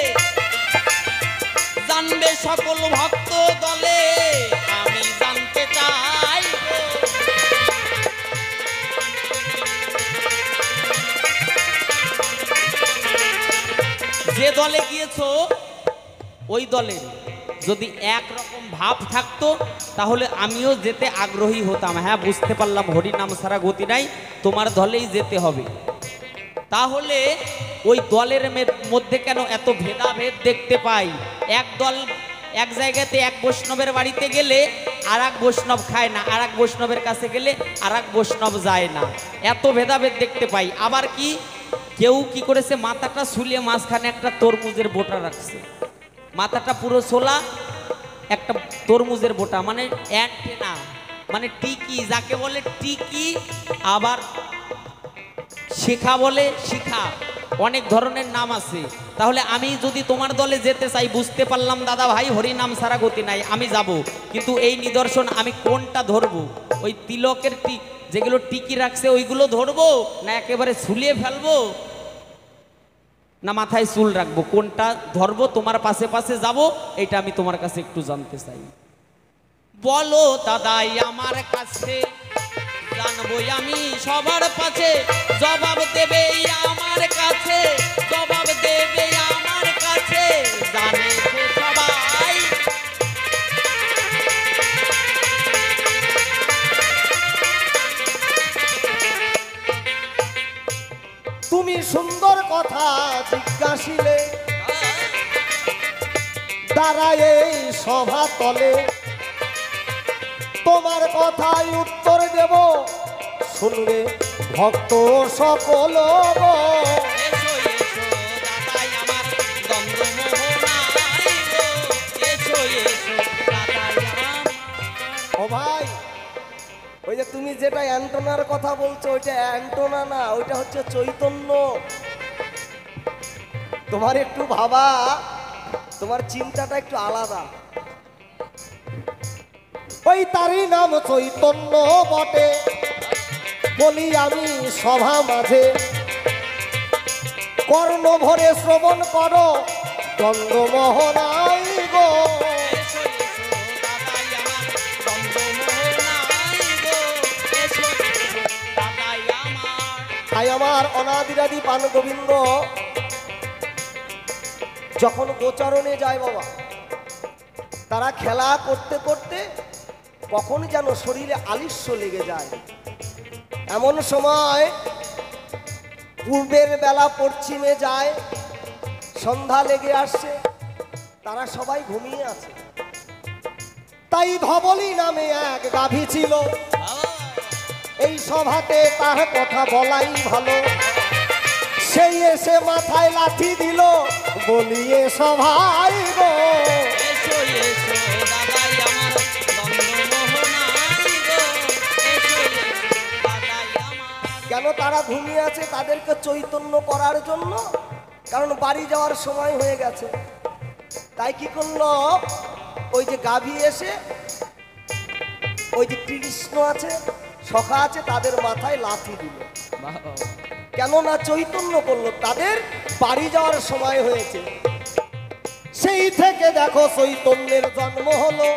জানবে সকল ভক্ত দলে আমি জানতে চাই গো। যে দলে গিয়েছো ওই দলের যদি একরকম ভাব থাকতো তাহলে আমিও যেতে আগ্রহী হতাম। হ্যাঁ বুঝতে পারলাম হরিনাম ছাড়া গতি নাই, তোমার দলেই যেতে হবে। তাহলে ওই দলের মধ্যে কেন এত ভেদাভেদ দেখতে পাই? এক দল এক জায়গাতে এক বৈষ্ণবের বাড়িতে গেলে আর এক বৈষ্ণব খায় না, আর এক বৈষ্ণবের কাছে গেলে আর এক বৈষ্ণব যায় না, এত ভেদাভেদ দেখতে পাই। আবার কি কেউ কি করেছে, মাথাটা ছুলিয়ে মাঝখানে একটা তরমুজের বোটা রাখছে, মাথাটা পুরো ছোলা, একটা তরমুজের বোটা মানে অ্যান্টেনা মানে টিকি, যাকে বলে টিকি, আবার শিখা বলে শিখা, অনেক ধরনের নাম আছে। তাহলে আমি যদি তোমার দলে যেতে চাই, বুঝতে পারলাম দাদা ভাই হরি নাম ছাড়া গতি নাই, আমি যাব, কিন্তু এই নিদর্শন আমি কোনটা ধরবো? ওই তিলকের যেগুলো টিকি রাখছে ওইগুলো ধরবো, না একেবারে ঝুলিয়ে ফেলবো, না মাথায় চুল রাখবো? কোনটা ধরবো? তোমার পাশে পাশে যাব, এটা আমি তোমার কাছে একটু জানতে চাই। বলো দাদাই আমার কাছে, জানবো আমি সবার পাশে, জবাব দেবে আমার কাছে, জবাব দেবে আমার কাছে, জানে তো সবাই। তুমি সুন্দর কথা জিজ্ঞাসিলে, দাঁড়ায় এই সভা তলে, তোমার কথাই উত্তর দেব, শুনবে ভক্ত সকল। এসো এসো দাদাই আমার দ্বন্দ্ব মোহনায় গো, এসো এসো দাদাই আমার। ও ভাই, ওই যে তুমি যেটা অ্যান্টোনার কথা বলছো, ওইটা অ্যান্টোনা না, ওইটা হচ্ছে চৈতন্য। তোমার একটু ভাবা, তোমার চিন্তাটা একটু আলাদা। ওই তারই নাম চৈতন্য বটে, বলি আমি সভা মাঝে, কর্ণ ভরে শ্রবণ করো দ্বন্দ্ব মোহনাই গো। এসো এসো দাদাই আমার দ্বন্দ্ব মোহনায় গো, এসো এসো দাদাই আমার। তাই আমার অনাদিরাদি পান গোবিন্দ যখন গোচারণে যায় বাবা, তারা খেলা করতে করতে কখন যেন শরীরে আলিস্য লেগে যায়। এমন সময় পূর্বের বেলা পশ্চিমে যায়, সন্ধ্যা লেগে আসছে, তারা সবাই ঘুমিয়ে আছে। তাই ধবলি নামে এক গাভী ছিল, এই সভাতে তার কথা বলাই ভালো। সেই এসে মাথায় লাঠি দিল, বলিয়ে সভাই গো। এসো এসো দাদাই আমার দ্বন্দ্ব মোহনায় গো, এসো এসো দাদাই আমার। কেন তারা ঘুমিয়ে আছে? তাদেরকে চৈতন্য করার জন্য, কারণ বাড়ি যাওয়ার সময় হয়ে গেছে। তাই কি করলো, ওই যে গাভী এসে ওই যে কৃষ্ণ আছে, সখা আছে, তাদের মাথায় লাথি দিল। কেননা চৈতন্য করলো, তাদের বাড়ি যাওয়ার সময় হয়েছে। সেই থেকে দেখো চৈতন্যের জন্ম হলো।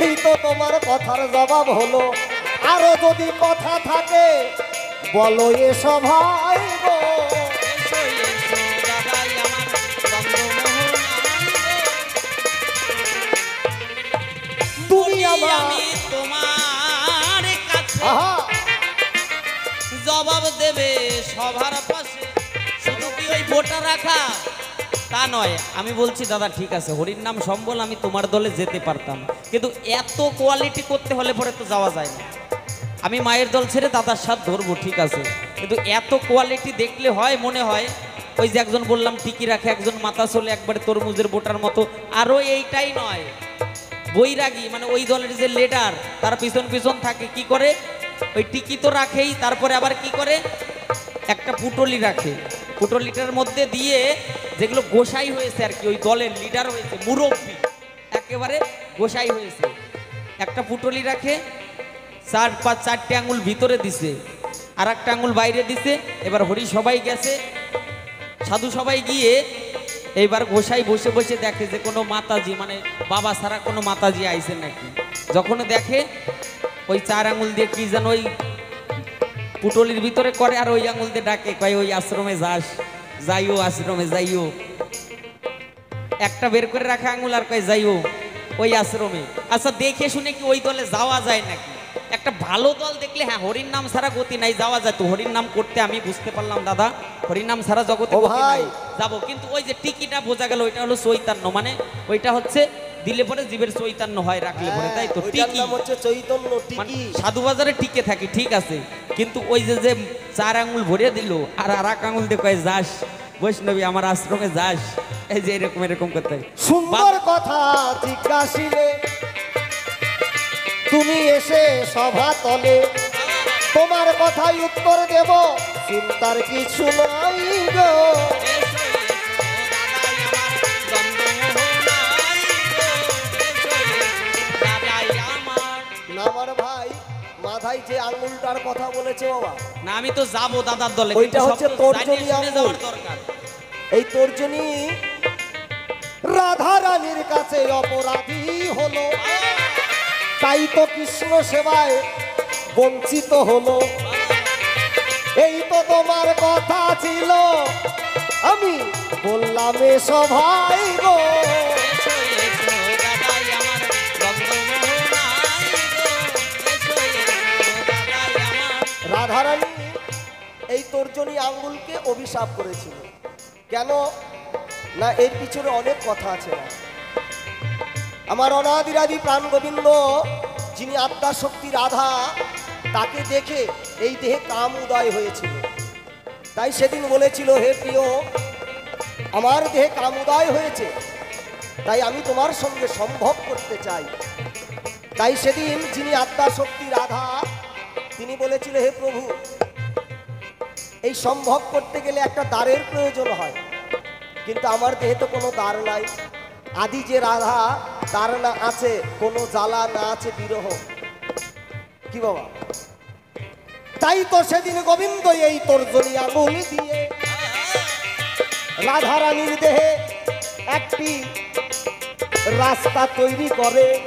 এই তো তোমার কথার জবাব হলো। আরো যদি কথা থাকে বলো এ সভায় গো। এসো এসো দাদাই আমার দ্বন্দ্ব মোহনায় গো, তুমি আমি আমার তোমার কাছে, আহা, জবাব দেবে সবার পাশে। শুধু কি ওই বোটা রাখা তা নয়, আমি বলছি দাদা ঠিক আছে, হরির নাম সম্বল আমি তোমার দলে যেতে পারতাম, কিন্তু এত কোয়ালিটি করতে হলে পরে তো যাওয়া যায় না। আমি মায়ের দল ছেড়ে দাদার সাথ ধরবো ঠিক আছে, কিন্তু এত কোয়ালিটি দেখলে হয়, মনে হয় ওই যে একজন বললাম টিকি রাখে, একজন মাথা চলে একবারে তরমুজের বোটার মতো। আরও এইটাই নয়, বৈরাগী মানে ওই দলের যে লিডার, তার পিছন পিছন থাকে, কি করে ওই টিকি তো রাখেই, তারপরে আবার কি করে একটা পুটলি রাখে, পুটলিটার মধ্যে দিয়ে যেগুলো গোসাই হয়েছে আর কি, ওই দলের লিডার হয়েছে, মুরব্বী একেবারে গোসাই হয়েছে, একটা পুটলি রাখে, চারটে আঙুল ভিতরে দিছে, আর একটা আঙুল বাইরে দিছে। এবার হরি সবাই গেছে, সাধু সবাই গিয়ে এইবার গোসাই বসে বসে দেখে যে কোনো মাতাজি মানে বাবা ছাড়া কোনো মাতাজি আইছে নাকি। যখন দেখে ওই চার আঙুল দিয়ে কি যেন ওই পুটলির ভিতরে করে, আর ওই আঙুল দিয়ে ডাকে, কয় ওই আশ্রমে যাস, যাইও আশ্রমে যাইও। একটা বের করে রাখা আঙুল আর কয় যাইও ওই আশ্রমে। আচ্ছা দেখে শুনে কি ওই দলে যাওয়া যায় নাকি? একটা ভালো দল দেখলে হ্যাঁ হরির নাম ছাড়া গতি নাই, যাওয়া যায় তো। হরির নাম করতে আমি বুঝতে পারলাম দাদা, হরির নাম ছাড়া জগতে ও গতি ভাই। নাই, যাবো। কিন্তু ওই যে টিকিটা বোঝা গেল ওইটা হলো চৈতন্য, মানে ওইটা হচ্ছে দিলে পরে জীবের চৈতন্য হয়, রাখলে পরে, তাই তো। ওইটার টিকি নাম হচ্ছে চৈতন্য মানে টিকি। সাধু বাজারে টিকে থাকি ঠিক আছে, কিন্তু ওই যে যে চার আঙুল ভরে দিল আর এক আঙুল দিয়ে কয় যাস বৈষ্ণবী আমার আশ্রমে যাস, এই যে এরকম এরকম করতে হয়। সুন্দর কথা জিজ্ঞাসিলে, তুমি এসে সভা তলে, তোমার কথাই উত্তর দেব, চিন্তার কিছু নাই গো। এসো এসো দাদাই আমার দ্বন্দ্বমোহ নাই গো। এসো এসো দাদাই আমার। না আমার ভাই মাথায় যে আঙ্গুলটার কথা বলেছে বাবা, না আমি তো যাবো দাদার দলে, ওইটা কিন্তু হচ্ছে সব তো তর্জনী জানিয়ে শুনে আঙ্গুল। যাওয়ার দরকার। এই তর্জনী রাধা রানীর কাছে অপরাধী হলো, তাই তো কৃষ্ণ সেবায় বঞ্চিত হলো। এই তো তোমার কথা ছিল, আমি বললাম এসো ভাই গো। এসো এসো দাদাই আমার দ্বন্দ্বমোহ নাই গো। এসো এসো দাদাই আমার। রাধারানী এই তর্জনী আঙ্গুলকে অভিশাপ করেছিল কেন? না এর পিছনে অনেক কথা আছে। না আমার অনাদিরাদি প্রাণ গোবিন্দ যিনি আত্মা শক্তি রাধা, তাকে দেখে এই দেহে কাম উদয় হয়েছিল। তাই সেদিন বলেছিল, হে প্রিয়, আমার দেহে কাম উদয় হয়েছে, তাই আমি তোমার সঙ্গে সম্ভব করতে চাই। তাই সেদিন যিনি আত্মা শক্তি রাধা, তিনি বলেছিল, হে প্রভু, এই সম্ভব করতে গেলে একটা দ্বারের প্রয়োজন হয়, কিন্তু আমার দেহে তো কোনো দ্বার নাই। আদি যে রাধা, তার না আছে কোনো জ্বালা, না আছে বিরহ। কি বাবা? তাই তো সেদিন গোবিন্দ এই তর্জনী আঙুল দিয়ে রাধা রানীর দেহে একটি রাস্তা তৈরি করে।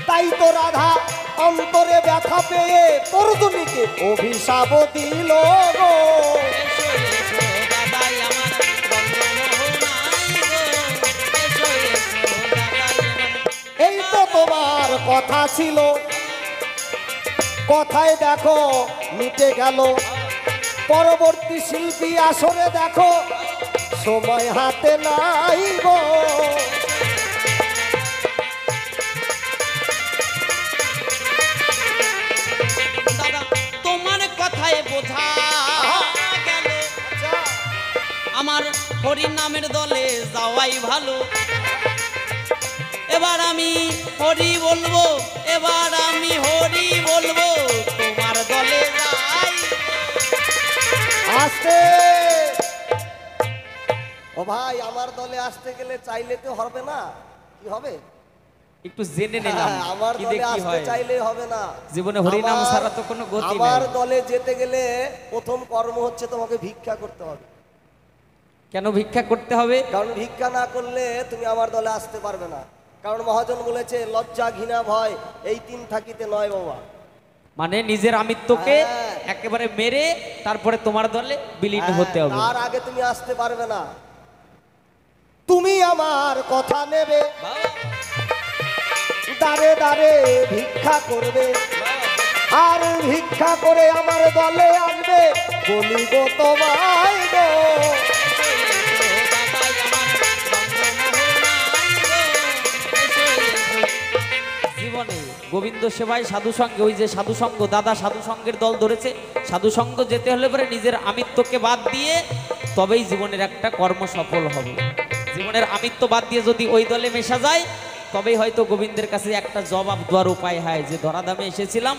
তাই তো রাধা অন্তরে ব্যথা পেয়ে তর্জনীকে অভিশাপ দিল গো। এসো এসো দাদাই আমার দ্বন্দ্বমোহ নাই গো। এসো এসো দাদাই আমার। এই তো তোমার কথা ছিল, কথায় দেখো মিটে গেল। পরবর্তী শিল্পী আসরে দেখো সময় হাতে নাই গো। দাদা তোমার কথায় বোঝা গেল আমার হরির নামের দলে যাওয়াই ভালো। এবার আমি হরি বলবো, এবার আমি হরি বলবো, তোমার দলে যাই। আসতে ও ভাই, আমার দলে আসতে গেলে চাইলে তো হবে না, কি হবে? একটু জেনে নিলাম হ্যাঁ, আমার কি দলে দেখি আসতে হয়। চাইলে হবে না। জীবনে হরিনাম আমার- ছাড়া তো কোনো গতি নেই। আমার দলে যেতে গেলে প্রথম কর্ম হচ্ছে তোমাকে ভিক্ষা করতে হবে। কেন ভিক্ষা করতে হবে? কারণ ভিক্ষা না করলে তুমি আমার দলে আসতে পারবে না। কারণ মহাজন বলেছে, লজ্জা ঘৃণা ভয় এই তিন থাকিতে নয় বাবা। মানে নিজের আমিত্বকে হ্যাঁ। একেবারে মেরে তারপরে তোমার দলে বিলীন হতে হবে। তার আগে তুমি আসতে পারবে না। তুমি আমার কথা নেবে, দাঁড়ে দাঁড়ে ভিক্ষা করবে, আর ভিক্ষা করে আমার দলে আসবে, বলিব তোমায় গো। জীবনে গোবিন্দ সেবায় সাধু সঙ্গে, ওই যে সাধু সঙ্গ, দাদা সাধু সঙ্গের দল ধরেছে। সাধু সঙ্গ যেতে হলে পরে নিজের আমিত্বকে বাদ দিয়ে তবেই জীবনের একটা কর্ম সফল হবে। জীবনের আমিত্ব বাদ দিয়ে যদি ওই দলে মেশা যায়, তবেই হয়তো গোবিন্দের কাছে একটা জবাব দেওয়ার উপায় হয় যে ধরাধামে এসেছিলাম,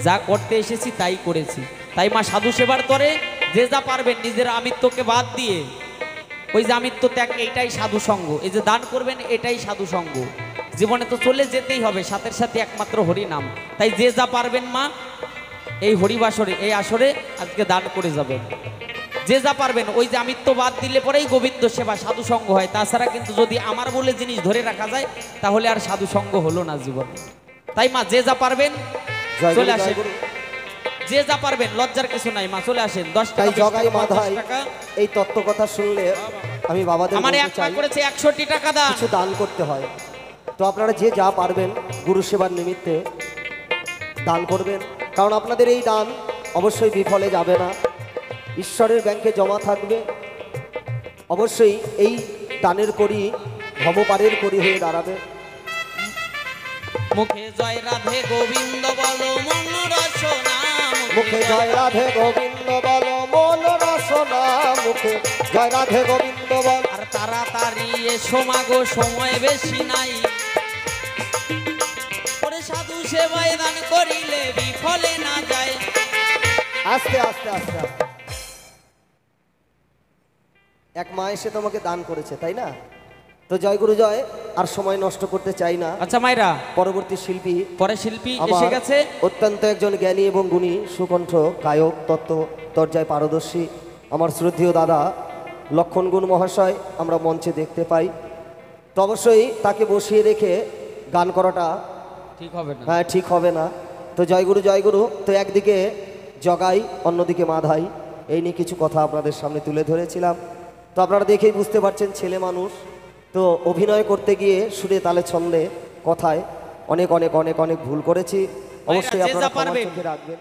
যা করতে এসেছি তাই করেছি। তাই মা সাধু সেবার তরে যে যা পারবেন নিজের আমিত্বকে বাদ দিয়ে, ওই যে আমিত্ব ত্যাগ, এইটাই সাধু সঙ্গ। এই যে দান করবেন, এটাই সাধু সঙ্গ। জীবনে তো চলে যেতেই হবে, সাথে সাথে একমাত্র হরি নাম। তাই যে যা পারবেন মা এই হরিবাসরে, এই আসরে আজকে দান করে যাবেন। যে যা পারবেন, ওই যে আমিত্ব বাদ দিলে পরেই গোবিন্দ সেবা সাধু সঙ্গ হয়। তাছাড়া কিন্তু যদি আমার বলে জিনিস ধরে রাখা যায়, তাহলে আর সাধু সঙ্গ হলো না জীবনে। তাই মা যে যা পারবেন জয় গুরু, চলে জয় আসেন। গুরু। যে যা পারবেন, লজ্জার কিছু নাই মা, চলে আসেন। 10 তাই টাকা 20 জগাই টাকা, 50 মাধাই টাকা। এই তত্ত্ব কথা শুনলে আমি বাবাদের আমার বলতে এক পা চাই, করেছে 61 টাকা দান। কিছু দান করতে হয়। তো আপনারা যে যা পারবেন গুরু সেবার নিমিত্তে দান করবেন। কারণ আপনাদের এই দান অবশ্যই বিফলে যাবে না, ঈশ্বরের ব্যাংকে জমা থাকবে। অবশ্যই এই দানের করি ভবপারের করি হয়ে দাঁড়াবে। মুখে জয় রাধে গোবিন্দ বলো মন রসনা, মুখে জয় রাধে গোবিন্দ বল মন রসনা, মুখে জয় রাধে গোবিন্দ বল। আর তাড়াতাড়ি এসো মাগো, সময় বেশি নাই। ওরে সাধু সেবায় দান করিলে বিফলে না যায়। আস্তে আস্তে আস্তে আস্তে এক মা এসে তোমাকে দান করেছে, তাই না? তো জয় গুরু জয়, আর সময় নষ্ট করতে চাই না। আচ্ছা মায়েরা, পরবর্তী শিল্পী পরে শিল্পী এসে আমার গেছে। অত্যন্ত একজন জ্ঞানী এবং গুণী সুকণ্ঠ গায়ক, তত্ত্ব তর্জায় পারদর্শী আমার শ্রদ্ধেয় দাদা লক্ষণ গুণ মহাশয় আমরা মঞ্চে দেখতে পাই। তো অবশ্যই তাকে বসিয়ে রেখে গান করাটা ঠিক হবে না। হ্যাঁ ঠিক হবে না। তো জয় গুরু জয় গুরু। তো একদিকে জগাই, অন্যদিকে মাধাই, এই নিয়ে কিছু কথা আপনাদের সামনে তুলে ধরেছিলাম। তো আপনারা দেখেই বুঝতে পারছেন ছেলে মানুষ, তো অভিনয় করতে গিয়ে সুরে তালে ছন্দে কথায় অনেক অনেক অনেক অনেক ভুল করেছি। অবশ্যই যে যা আপনারা ক্ষমা পারবেন। চোখে রাখবেন।